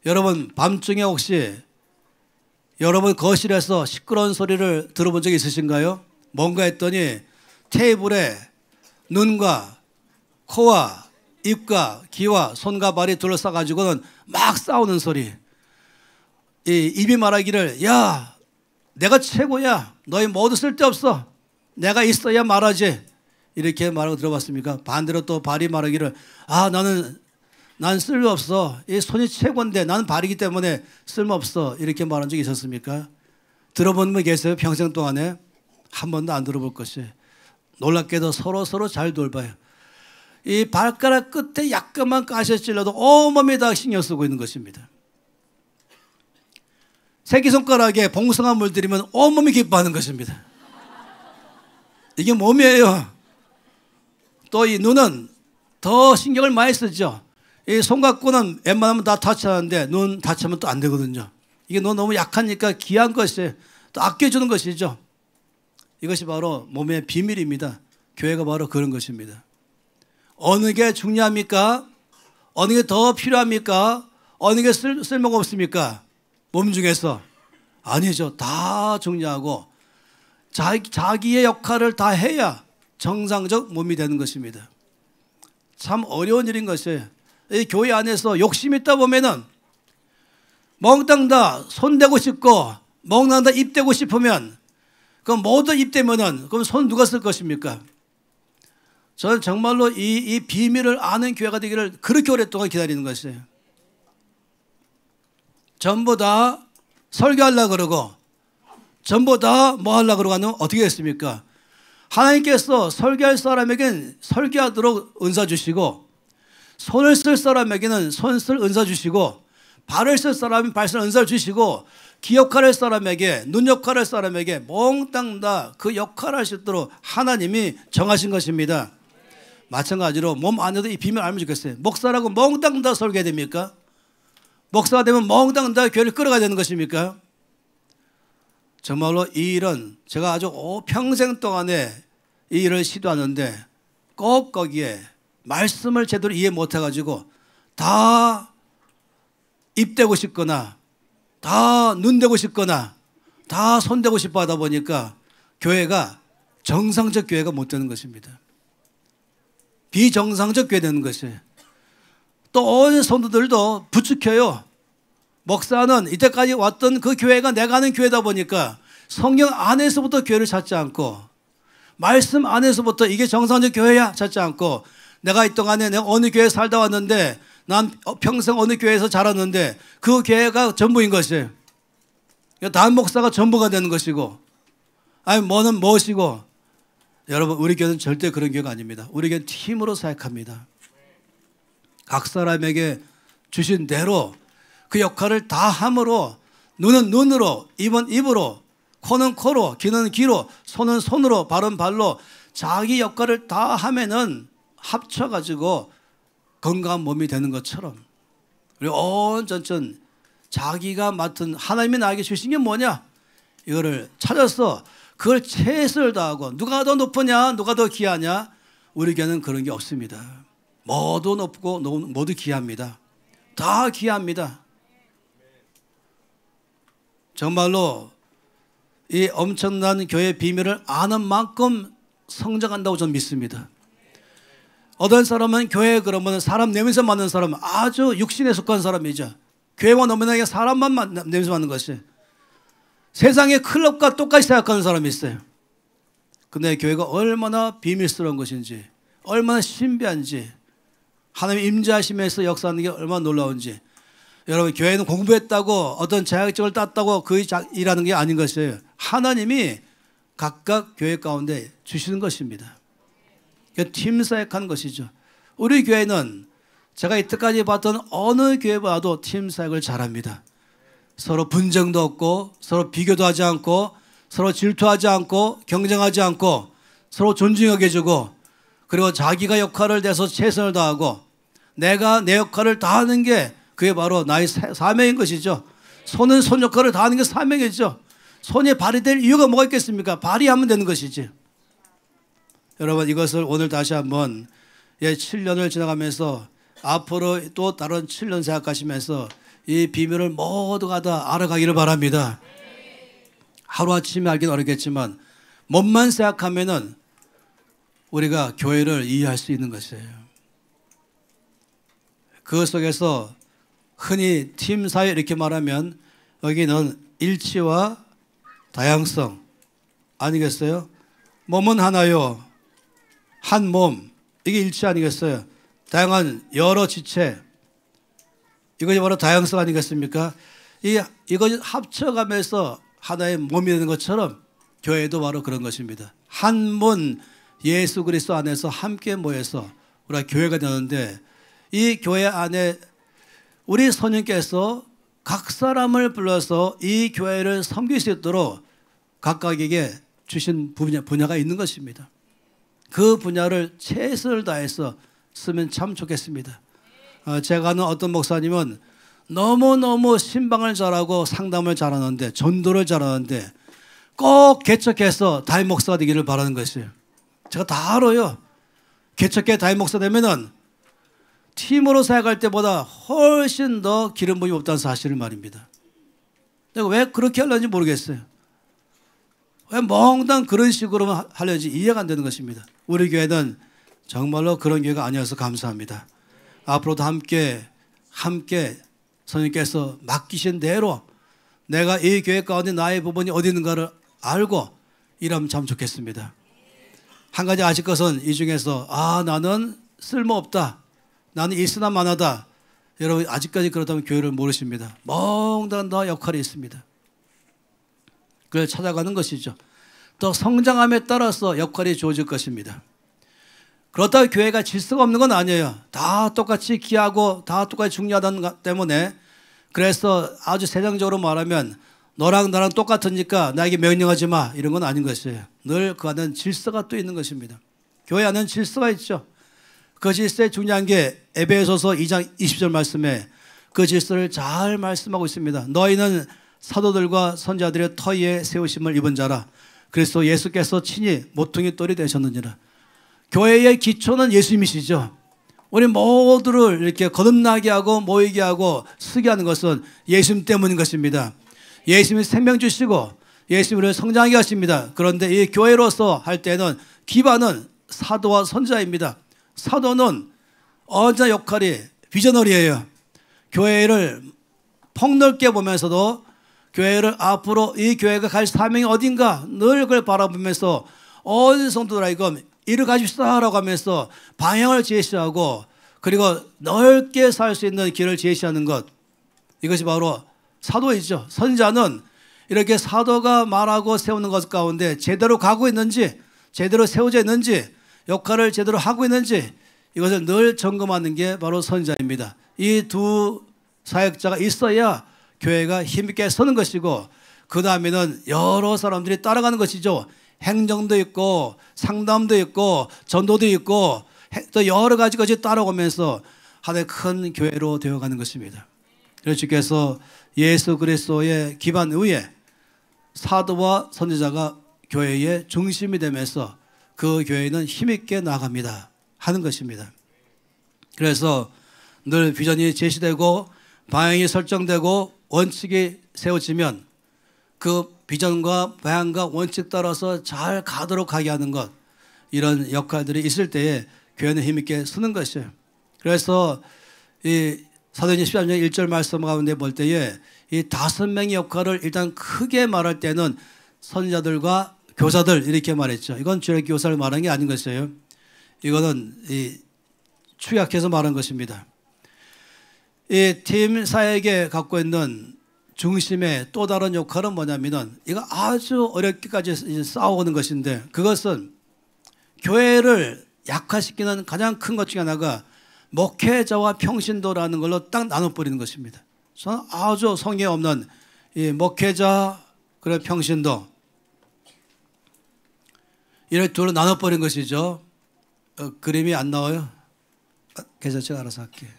여러분 밤중에 혹시 여러분 거실에서 시끄러운 소리를 들어본 적 있으신가요? 뭔가 했더니 테이블에 눈과 코와 입과 귀와 손과 발이 둘러싸가지고는 막 싸우는 소리. 이 입이 말하기를 야 내가 최고야 너희 모두 쓸데없어 내가 있어야 말하지 이렇게 말하고 들어봤습니까? 반대로 또 발이 말하기를 난 쓸모없어 이 손이 최고인데 나는 발이기 때문에 쓸모없어 이렇게 말한 적이 있었습니까? 들어본 분 계세요? 평생 동안에? 한 번도 안 들어볼 것이. 놀랍게도 서로 잘 돌봐요. 이 발가락 끝에 약간만 가시 찔러도 온몸이 다 신경 쓰고 있는 것입니다. 새끼손가락에 봉숭아 물들이면 온몸이 기뻐하는 것입니다. 이게 몸이에요. 또 이 눈은 더 신경을 많이 쓰죠. 이 손 갖고는 웬만하면 다 타치하는데 눈 타치하면 또 안 되거든요. 이게 너무 약하니까 귀한 것이에요. 또 아껴주는 것이죠. 이것이 바로 몸의 비밀입니다. 교회가 바로 그런 것입니다. 어느 게 중요합니까? 어느 게 더 필요합니까? 어느 게 쓸모가 없습니까? 몸 중에서? 아니죠. 다 정리하고 자기의 역할을 다 해야 정상적 몸이 되는 것입니다. 참 어려운 일인 것이에요. 이 교회 안에서 욕심 있다 보면은 몽땅 다 손대고 싶고 몽땅 다 입대고 싶으면 그럼 모두 입대면은 그럼 손 누가 쓸 것입니까? 저는 정말로 이 비밀을 아는 교회가 되기를 그렇게 오랫동안 기다리는 것이에요. 전부 다 설교하려고 그러고 전부 다 뭐 하려고 그러고 하면 어떻게 됐습니까? 하나님께서 설교할 사람에게는 설교하도록 은사 주시고 손을 쓸 사람에게는 손 쓸 은사 주시고 발을 쓸 사람은 발 쓸 은사를 주시고 귀 역할할 사람에게 눈 역할할 사람에게 몽땅 다 그 역할을 할 수 있도록 하나님이 정하신 것입니다. 마찬가지로 몸 안에도 이 비밀을 알면 좋겠어요. 목사라고 몽땅 다 설교해야 됩니까? 목사가 되면 몽땅 다 교회를 끌어가야 되는 것입니까? 정말로 이 일은 제가 아주 평생 동안에 이 일을 시도하는데 꼭 거기에 말씀을 제대로 이해 못해가지고 다 입대고 싶거나 다 눈대고 싶거나 다 손대고 싶어 하다 보니까 교회가 정상적 교회가 못 되는 것입니다. 비정상적 교회 되는 것이에요. 또 온 성도들도 부추겨요. 목사는 이때까지 왔던 그 교회가 내가 아는 교회다 보니까 성경 안에서부터 교회를 찾지 않고 말씀 안에서부터 이게 정상적 교회야 찾지 않고 내가 이 동안에 내가 어느 교회에 살다 왔는데 난 평생 어느 교회에서 자랐는데 그 교회가 전부인 것이에요. 담임 목사가 전부가 되는 것이고 아니 뭐는 무엇이고 여러분 우리 교회는 절대 그런 교회가 아닙니다. 우리 교회는 팀으로 사역합니다. 각 사람에게 주신 대로 그 역할을 다 함으로 눈은 눈으로 입은 입으로 코는 코로 귀는 귀로 손은 손으로 발은 발로 자기 역할을 다 하면은 합쳐가지고 건강한 몸이 되는 것처럼 우리 온 전천 자기가 맡은 하나님이 나에게 주신 게 뭐냐 이거를 찾아서 그걸 최선을 다하고 누가 더 높으냐 누가 더 귀하냐 우리 교회는 그런 게 없습니다. 모두 높고 모두 귀합니다. 다 귀합니다. 정말로 이 엄청난 교회의 비밀을 아는 만큼 성장한다고 저는 믿습니다. 어떤 사람은 교회에 그러면 사람 내면서 만난 사람은 아주 육신에 속한 사람이죠. 교회와 너무나 사람만 내면서 만난 것이 세상의 클럽과 똑같이 생각하는 사람이 있어요. 근데 교회가 얼마나 비밀스러운 것인지 얼마나 신비한지 하나님 임재하심에서 역사하는 게 얼마나 놀라운지 여러분 교회는 공부했다고 어떤 자격증을 땄다고 그 일하는 게 아닌 것이에요. 하나님이 각각 교회 가운데 주시는 것입니다. 팀 사역하는 것이죠. 우리 교회는 제가 이때까지 봤던 어느 교회보다도 팀 사역을 잘합니다. 서로 분쟁도 없고 서로 비교도 하지 않고 서로 질투하지 않고 경쟁하지 않고 서로 존중하게 해주고 그리고 자기가 역할을 내서 최선을 다하고 내가 내 역할을 다하는 게 그게 바로 나의 사명인 것이죠. 손은 손 역할을 다하는 게 사명이죠. 손이 발이 될 이유가 뭐가 있겠습니까? 발휘하면 되는 것이지. 여러분 이것을 오늘 다시 한번 7년을 지나가면서 앞으로 또 다른 7년 생각하시면서 이 비밀을 모두가 다 알아가기를 바랍니다. 하루아침에 알기는 어렵겠지만 몸만 생각하면은 우리가 교회를 이해할 수 있는 것이에요. 그 속에서 흔히 팀 사회 이렇게 말하면 여기는 일치와 다양성 아니겠어요? 몸은 하나요. 한 몸. 이게 일치 아니겠어요? 다양한 여러 지체. 이것이 바로 다양성 아니겠습니까? 이것이 합쳐가면서 하나의 몸이 되는 것처럼 교회도 바로 그런 것입니다. 한 문 예수 그리스도 안에서 함께 모여서 우리가 교회가 되는데 이 교회 안에 우리 성령께서 각 사람을 불러서 이 교회를 섬길 수 있도록 각각에게 주신 분야가 있는 것입니다. 그 분야를 최선을 다해서 쓰면 참 좋겠습니다. 제가 아는 어떤 목사님은 너무너무 신방을 잘하고 상담을 잘하는데 전도를 잘하는데 꼭 개척해서 담임 목사가 되기를 바라는 것이에요. 제가 다 알아요. 개척해 담임 목사 되면은 팀으로 사역할 때보다 훨씬 더 기름 부음이 없다는 사실을 말입니다. 내가 왜 그렇게 하려는지 모르겠어요. 왜 몽땅 그런 식으로 하려는지 이해가 안 되는 것입니다. 우리 교회는 정말로 그런 교회가 아니어서 감사합니다. 앞으로도 함께 선생님께서 맡기신 대로 내가 이 교회 가운데 나의 부분이 어디 있는가를 알고 일하면 참 좋겠습니다. 한 가지 아실 것은 이 중에서 나는 쓸모없다, 나는 있으나 마나다, 여러분 아직까지 그렇다면 교회를 모르십니다. 몽땅 다 역할이 있습니다. 그걸 찾아가는 것이죠. 또 성장함에 따라서 역할이 주어질 것입니다. 그렇다고 교회가 질서가 없는 건 아니에요. 다 똑같이 귀하고 다 똑같이 중요하다는 것 때문에, 그래서 아주 세상적으로 말하면 너랑 나랑 똑같으니까 나에게 명령하지 마, 이런 건 아닌 것이에요. 늘 그 안에는 질서가 또 있는 것입니다. 교회 안에는 질서가 있죠. 그 질서에 중요한 게 에베소서 2장 20절 말씀에 그 질서를 잘 말씀하고 있습니다. 너희는 사도들과 선지자들의 터위에 세우심을 입은 자라. 그리스도 예수께서 친히 모퉁이 돌이 되셨느니라. 교회의 기초는 예수님이시죠. 우리 모두를 이렇게 거듭나게 하고 모이게 하고 쓰게 하는 것은 예수님 때문인 것입니다. 예수님이 생명 주시고 예수님을 성장하게 하십니다. 그런데 이 교회로서 할 때는 기반은 사도와 선지자입니다. 사도는 언제나 역할이 비저너리예요. 교회를 폭넓게 보면서도 교회를 앞으로 이 교회가 갈 사명이 어딘가 늘 그걸 바라보면서 어느 성도들에게 이를 가십시다라고 하면서 방향을 제시하고, 그리고 넓게 살 수 있는 길을 제시하는 것, 이것이 바로 사도이죠. 선지자는 이렇게 사도가 말하고 세우는 것 가운데 제대로 가고 있는지, 제대로 세워져 있는지, 역할을 제대로 하고 있는지, 이것을 늘 점검하는 게 바로 선지자입니다. 이 두 사역자가 있어야 교회가 힘있게 서는 것이고, 그 다음에는 여러 사람들이 따라가는 것이죠. 행정도 있고 상담도 있고 전도도 있고 또 여러 가지 것이 따라오면서 하나의 큰 교회로 되어가는 것입니다. 그래서 주께서 예수 그리스도의 기반 위에 사도와 선지자가 교회의 중심이 되면서 그 교회는 힘있게 나아갑니다 하는 것입니다. 그래서 늘 비전이 제시되고 방향이 설정되고 원칙이 세워지면 그 비전과 방향과 원칙 따라서 잘 가도록 하게 하는 것, 이런 역할들이 있을 때에 교회는 힘있게 서는 것이에요. 그래서 이 사도행전 13장 1절 말씀 가운데 볼 때에 이 5명의 역할을 일단 크게 말할 때는 선지자들과 교사들 이렇게 말했죠. 이건 주일 교사를 말한 게 아닌 것이에요. 이거는 이 축약해서 말한 것입니다. 이 팀 사역에 갖고 있는 중심의 또 다른 역할은 뭐냐면은, 이거 아주 어렵게까지 싸워오는 것인데, 그것은 교회를 약화시키는 가장 큰 것 중에 하나가 목회자와 평신도라는 걸로 딱 나눠버리는 것입니다. 저는 아주 성경에 없는 이 목회자 그리고 평신도, 이를 둘로 나눠버린 것이죠. 그림이 안 나와요? 그래서 제가 알아서 할게요.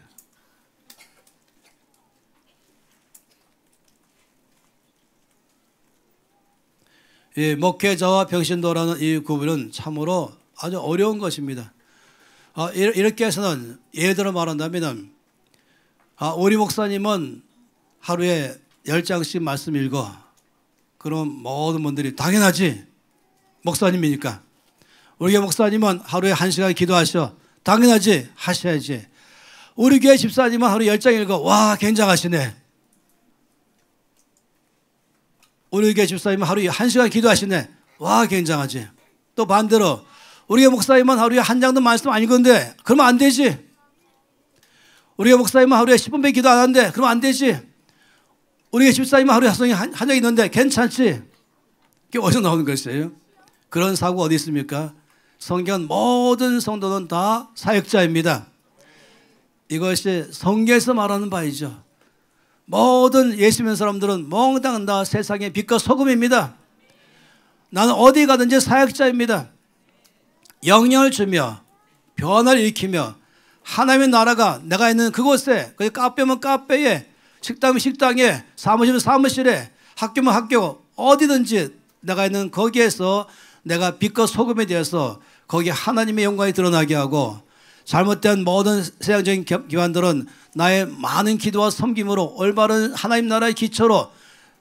이 목회자와 평신도라는 이 구분은 참으로 아주 어려운 것입니다. 이렇게 해서는 예를 들어 말한다면, 우리 목사님은 하루에 10장씩 말씀 읽어. 그럼 모든 분들이 당연하지, 목사님이니까. 우리 교회 목사님은 하루에 1시간 기도하셔. 당연하지, 하셔야지. 우리 교회 집사님은 하루에 10장 읽어. 와, 굉장하시네. 우리 교회 집사님은 하루에 1시간 기도하시네. 와, 굉장하지. 또 반대로 우리 교회 목사님은 하루에 1장도 말씀 안 읽었는데 그러면 안 되지. 우리 교회 목사님은 하루에 10분밖에 기도 안 하는데 그러면 안 되지. 우리 교회 집사님은 하루에 한 장 있는데 괜찮지. 그게 어디서 나오는 것이에요? 그런 사고가 어디 있습니까? 성경 모든 성도는 다 사역자입니다. 이것이 성경에서 말하는 바이죠. 모든 예수 믿는 사람들은 몽땅 다 세상의 빛과 소금입니다. 나는 어디 가든지 사역자입니다. 영향을 주며 변화를 일으키며 하나님의 나라가 내가 있는 그곳에, 카페면 카페에, 식당이면 식당에, 사무실이면 사무실에, 학교면 학교, 어디든지 내가 있는 거기에서 내가 빛과 소금에 대해서 거기에 하나님의 영광이 드러나게 하고, 잘못된 모든 세상적인 기관들은 나의 많은 기도와 섬김으로 올바른 하나님 나라의 기초로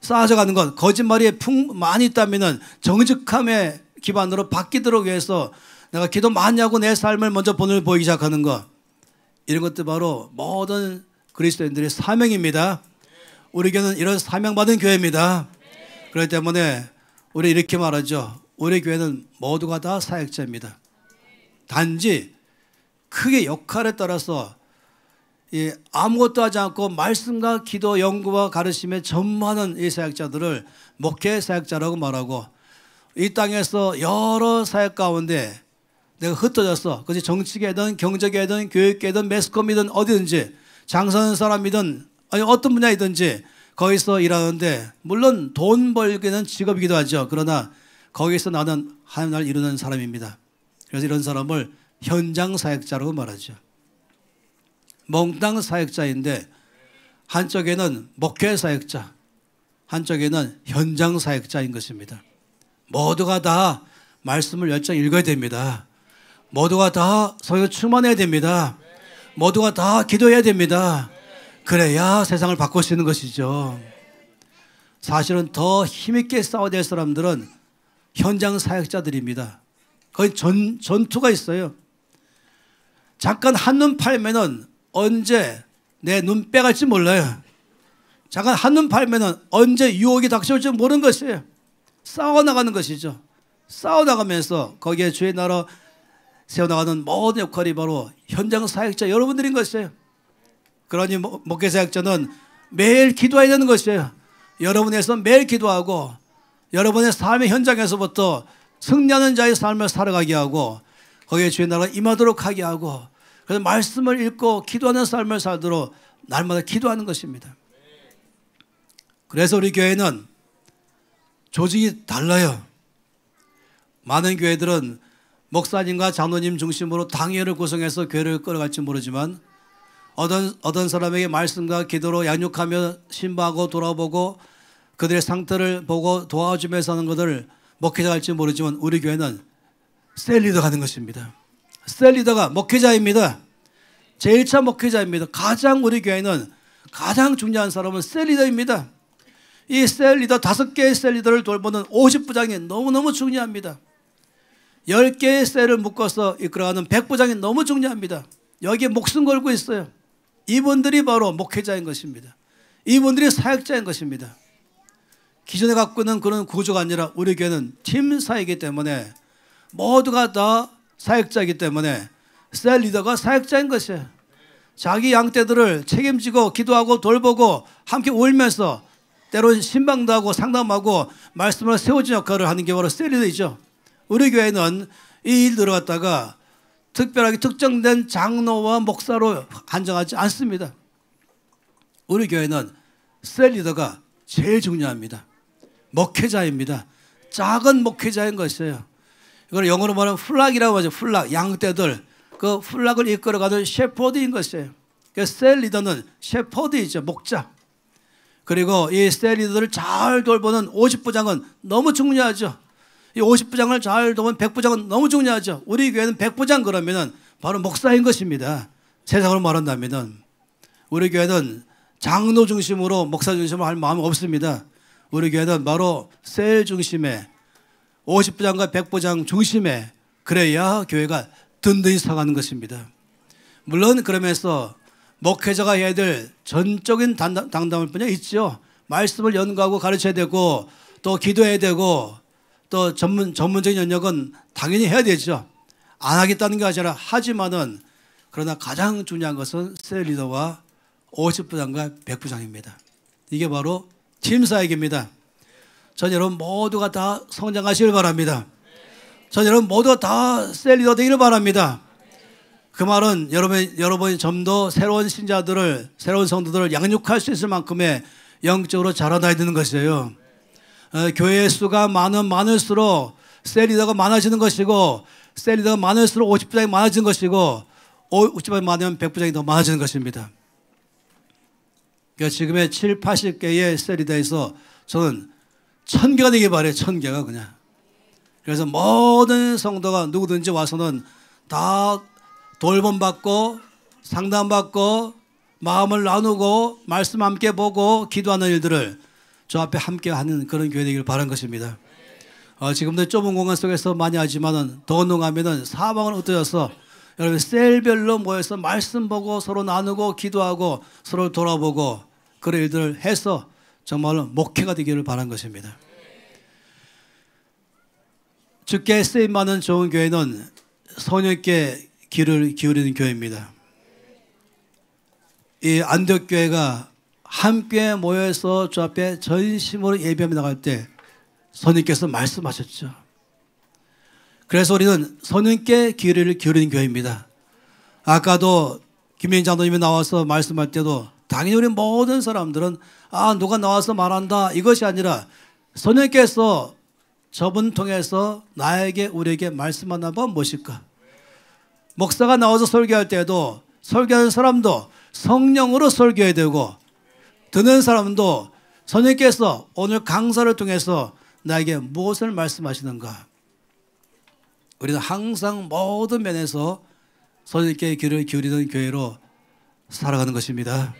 쌓아져가는 것, 거짓말이 많이 있다면 정직함의 기반으로 바뀌도록 위해서 내가 기도 많이 하고 내 삶을 먼저 본을 보이기 시작하는 것, 이런 것들 바로 모든 그리스도인들의 사명입니다. 우리 교회는 이런 사명받은 교회입니다. 그렇기 때문에 우리 이렇게 말하죠. 우리 교회는 모두가 다 사역자입니다. 단지 크게 역할에 따라서 아무것도 하지 않고 말씀과 기도, 연구와 가르침에 전무하는 이 사역자들을 목회 사역자라고 말하고, 이 땅에서 여러 사역 가운데 내가 흩어졌어. 그것이 정치계든 경제계든 교육계든 매스컴이든 어디든지 장사하는 사람이든 아니 어떤 분야이든지 거기서 일하는데, 물론 돈 벌기는 직업이기도 하죠. 그러나 거기서 나는 하나님을 이루는 사람입니다. 그래서 이런 사람을 현장 사역자라고 말하죠. 몽땅 사역자인데 한쪽에는 목회 사역자, 한쪽에는 현장 사역자인 것입니다. 모두가 다 말씀을 열심히 읽어야 됩니다. 모두가 다 성령 충만해야 됩니다. 모두가 다 기도해야 됩니다. 그래야 세상을 바꿀 수 있는 것이죠. 사실은 더 힘있게 싸워야 될 사람들은 현장 사역자들입니다. 거의 전투가 있어요. 잠깐 한눈 팔면은 언제 내 눈 빼갈지 몰라요. 잠깐 한눈 팔면은 언제 유혹이 닥쳐올지 모르는 것이에요. 싸워나가는 것이죠. 싸워나가면서 거기에 주의 나라 세워나가는 모든 역할이 바로 현장 사역자 여러분들인 것이에요. 그러니 목회 사역자는 매일 기도해야 되는 것이에요. 여러분에서 매일 기도하고 여러분의 삶의 현장에서부터 승리하는 자의 삶을 살아가게 하고 거기에 주의 나라가 임하도록 하게 하고, 그래서 말씀을 읽고 기도하는 삶을 살도록 날마다 기도하는 것입니다. 그래서 우리 교회는 조직이 달라요. 많은 교회들은 목사님과 장로님 중심으로 당회를 구성해서 교회를 끌어갈지 모르지만 어떤 사람에게 말씀과 기도로 양육하며 신방하고 돌아보고 그들의 상태를 보고 도와주면서 하는 것을 목회자가 할지 모르지만 우리 교회는 셀리더가 하는 것입니다. 셀리더가 목회자입니다. 제1차 목회자입니다. 가장 우리 교회는 가장 중요한 사람은 셀리더입니다. 이 셀리더 5개의 셀리더를 돌보는 50부장이 너무너무 중요합니다. 10개의 셀을 묶어서 이끌어가는 100부장이 너무 중요합니다. 여기에 목숨 걸고 있어요. 이분들이 바로 목회자인 것입니다. 이분들이 사역자인 것입니다. 기존에 갖고 있는 그런 구조가 아니라 우리 교회는 팀 사이기 때문에 모두가 다 사역자이기 때문에 셀 리더가 사역자인 것이에요. 자기 양떼들을 책임지고 기도하고 돌보고 함께 울면서 때로는 신방도 하고 상담하고 말씀을 세워주는 역할을 하는 게 바로 셀 리더이죠. 우리 교회는 이 일 들어갔다가 특별하게 특정된 장로와 목사로 한정하지 않습니다. 우리 교회는 셀 리더가 제일 중요합니다. 목회자입니다. 작은 목회자인 것이에요. 이걸 영어로 말하면 플락이라고 하죠. 플락, 양떼들. 그 플락을 이끌어가는 셰퍼드인 것이에요. 셀 리더는 셰퍼드이죠. 목자. 그리고 이 셀 리더를 잘 돌보는 50부장은 너무 중요하죠. 이 50부장을 잘 돌보는 100부장은 너무 중요하죠. 우리 교회는 100부장 그러면은 바로 목사인 것입니다. 세상으로 말한다면은. 우리 교회는 장로 중심으로 목사 중심으로 할 마음은 없습니다. 우리 교회는 바로 셀 중심에 50부장과 100부장 중심에 그래야 교회가 든든히 서가는 것입니다. 물론 그러면서 목회자가 해야 될 전적인 당담할 분야 있죠. 말씀을 연구하고 가르쳐야 되고 또 기도해야 되고 또 전문적인 영역은 당연히 해야 되죠. 안 하겠다는 게 아니라 하지만은 그러나 가장 중요한 것은 셀 리더와 50부장과 100부장입니다. 이게 바로 팀 사역입니다. 전 여러분 모두가 다 성장하시길 바랍니다. 전 여러분 모두가 다 셀 리더 되기를 바랍니다. 그 말은 여러분이 좀 더 새로운 신자들을, 새로운 성도들을 양육할 수 있을 만큼의 영적으로 자라나야 되는 것이에요. 교회의 수가 많을수록 셀 리더가 많아지는 것이고, 셀 리더가 많을수록 50부장이 많아지는 것이고, 50부장이 많으면 100부장이 더 많아지는 것입니다. 그러니까 지금의 7, 80개의 셀 리더에서 저는 1000개가 되길 바래요. 1000개가 그냥. 그래서 모든 성도가 누구든지 와서는 다 돌봄받고 상담받고 마음을 나누고 말씀 함께 보고 기도하는 일들을 저 앞에 함께하는 그런 교회 되기를 바란 것입니다. 지금도 좁은 공간 속에서 많이 하지만은 더운 농하면은 사방은 흩어져서 여러분 셀별로 모여서 말씀 보고 서로 나누고 기도하고 서로 돌아보고 그런 일들을 해서 정말로 목회가 되기를 바란 것입니다. 주께 쓰임 많은 좋은 교회는 선역께 귀를 기울이는 교회입니다. 이 안덕교회가 함께 모여서 주 앞에 전심으로 예배하며 나갈 때 선생님께서 말씀하셨죠. 그래서 우리는 선생님께 귀를 기울이는 교회입니다. 아까도 김민희 장로님이 나와서 말씀할 때도 당연히 우리 모든 사람들은 누가 나와서 말한다 이것이 아니라 선생님께서 저분 통해서 나에게 우리에게 말씀하는 건 무엇일까? 목사가 나와서 설교할 때도 설교하는 사람도 성령으로 설교해야 되고 듣는 사람도 선생님께서 오늘 강사를 통해서 나에게 무엇을 말씀하시는가? 우리는 항상 모든 면에서 선생님께 귀를 기울이는 교회로 살아가는 것입니다.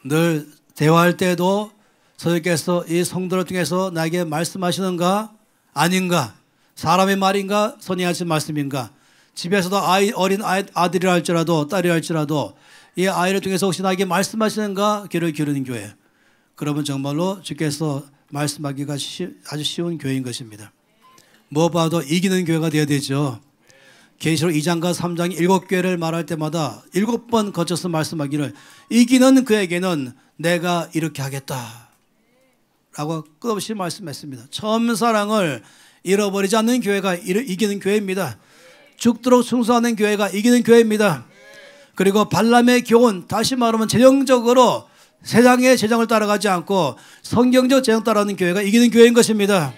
늘 대화할 때도 선생님께서 이 성도를 통해서 나에게 말씀하시는가? 아닌가? 사람의 말인가? 선생님이 하신 말씀인가? 집에서도 어린 아들이라 할지라도 딸이라 할지라도 이 아이를 통해서 혹시 나에게 말씀하시는가? 귀를 기울이는 교회. 그러면 정말로 주께서 말씀하기가 아주 쉬운 교회인 것입니다. 무엇보다도 이기는 교회가 되어야 되죠. 계시록 2장과 3장 7교회를 말할 때마다 7번 거쳐서 말씀하기를 이기는 그에게는 내가 이렇게 하겠다 라고 끝없이 말씀했습니다. 처음 사랑을 잃어버리지 않는 교회가 이기는 교회입니다. 죽도록 충성하는 교회가 이기는 교회입니다. 그리고 발람의 교훈, 다시 말하면 재정적으로 세상의 재정을 따라가지 않고 성경적 재정 따라가는 교회가 이기는 교회인 것입니다.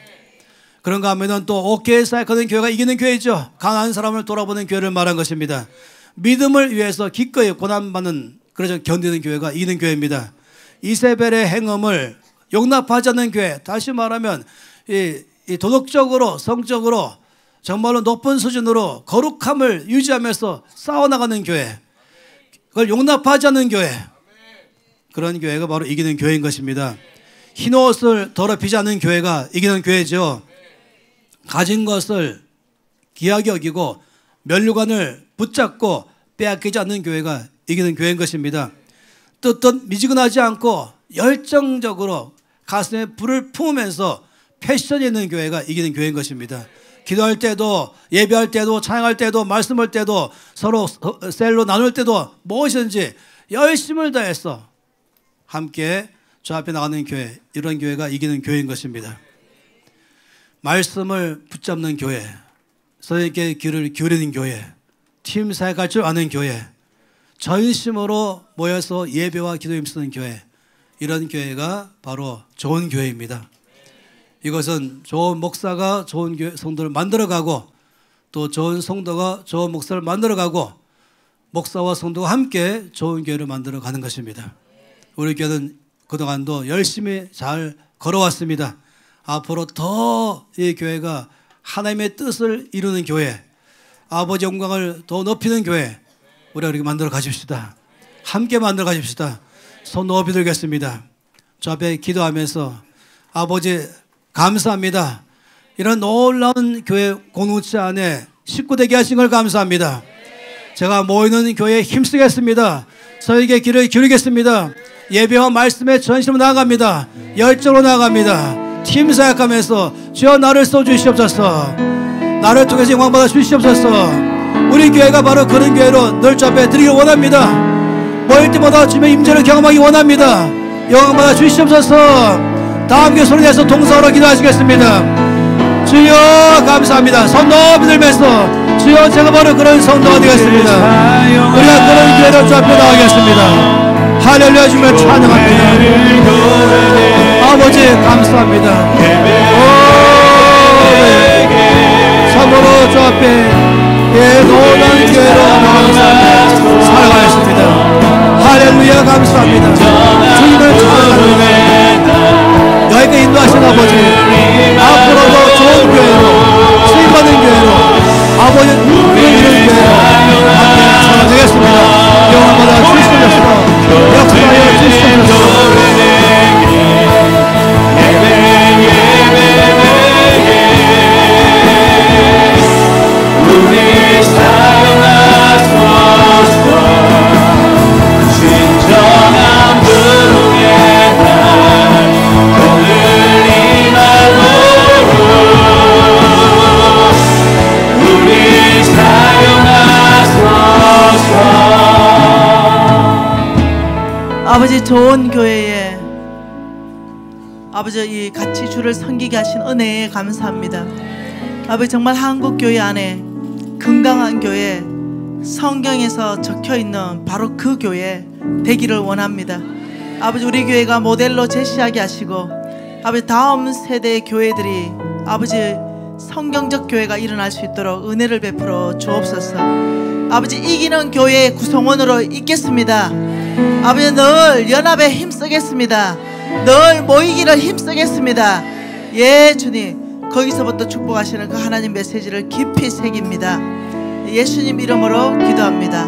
그런가 하면 또 옥계에 사역하는 교회가 이기는 교회죠. 가난한 사람을 돌아보는 교회를 말한 것입니다. 믿음을 위해서 기꺼이 고난받는 그래서 견디는 교회가 이기는 교회입니다. 이세벨의 행음을 용납하지 않는 교회, 다시 말하면 이 도덕적으로 성적으로 정말로 높은 수준으로 거룩함을 유지하면서 싸워나가는 교회, 그걸 용납하지 않는 교회, 그런 교회가 바로 이기는 교회인 것입니다. 흰옷을 더럽히지 않는 교회가 이기는 교회죠. 가진 것을 귀하게 여기고 면류관을 붙잡고 빼앗기지 않는 교회가 이기는 교회인 것입니다. 뜻뜻 미지근하지 않고 열정적으로 가슴에 불을 품으면서 패션이 있는 교회가 이기는 교회인 것입니다. 기도할 때도 예배할 때도 찬양할 때도 말씀할 때도 서로 셀로 나눌 때도 무엇이든지 열심을 다해서 함께 주 앞에 나가는 교회, 이런 교회가 이기는 교회인 것입니다. 말씀을 붙잡는 교회, 선생님께 귀를 기울이는 교회, 팀 사역할 줄 아는 교회, 전심으로 모여서 예배와 기도에 힘쓰는 교회, 이런 교회가 바로 좋은 교회입니다. 이것은 좋은 목사가 좋은 성도를 만들어가고 또 좋은 성도가 좋은 목사를 만들어가고 목사와 성도가 함께 좋은 교회를 만들어가는 것입니다. 우리 교회는 그동안도 열심히 잘 걸어왔습니다. 앞으로 더 이 교회가 하나님의 뜻을 이루는 교회, 아버지 영광을 더 높이는 교회, 우리가 이렇게 만들어 가십시다. 함께 만들어 가십시다. 손 높이 들겠습니다. 저 앞에 기도하면서 아버지 감사합니다. 이런 놀라운 교회 공동체 안에 식구 되게 하신 걸 감사합니다. 제가 모이는 교회에 힘쓰겠습니다. 저에게 귀를 기울이겠습니다. 예배와 말씀에 전심으로 나아갑니다. 열정으로 나아갑니다. 팀 사역하면서 주여 나를 써주시옵소서. 나를 통해서 영광받아 주시옵소서. 우리 교회가 바로 그런 교회로 늘 주 앞에 드리길 원합니다. 모일 때마다 주님의 임재를 경험하기 원합니다. 영광받아 주시옵소서. 다 함께 소리내서 동서로 기도하시겠습니다. 주여 감사합니다. 손 높이 들면서 주여 제가 바로 그런 성도가 되겠습니다. 우리가 그런 교회로 주 앞에 나가겠습니다. 할렐루야 주님을 찬양합니다. 아버지 감사합니다. 참으로 주 앞에 놀라운 교회로 살아가겠습니다. 할렐루야 감사합니다. 주님을 찬양합니다. 여기까지 인도하신 아버지, 앞으로도 좋은 교회로 쓰임받는 교회로 아버지 이런 교회로 함께 살아가겠습니다. 영원마다 주시옵소서. 역사하여 주시옵소서. 아버지 좋은 교회에 아버지 이 같이 주를 섬기게 하신 은혜에 감사합니다. 아버지 정말 한국 교회 안에 건강한 교회, 성경에서 적혀있는 바로 그 교회 되기를 원합니다. 아버지 우리 교회가 모델로 제시하게 하시고 아버지 다음 세대의 교회들이 아버지 성경적 교회가 일어날 수 있도록 은혜를 베풀어 주옵소서. 아버지 이기는 교회의 구성원으로 있겠습니다. 아버지 늘 연합에 힘쓰겠습니다. 늘 모이기를 힘쓰겠습니다. 예 주님, 거기서부터 축복하시는 그 하나님 메시지를 깊이 새깁니다. 예수님 이름으로 기도합니다.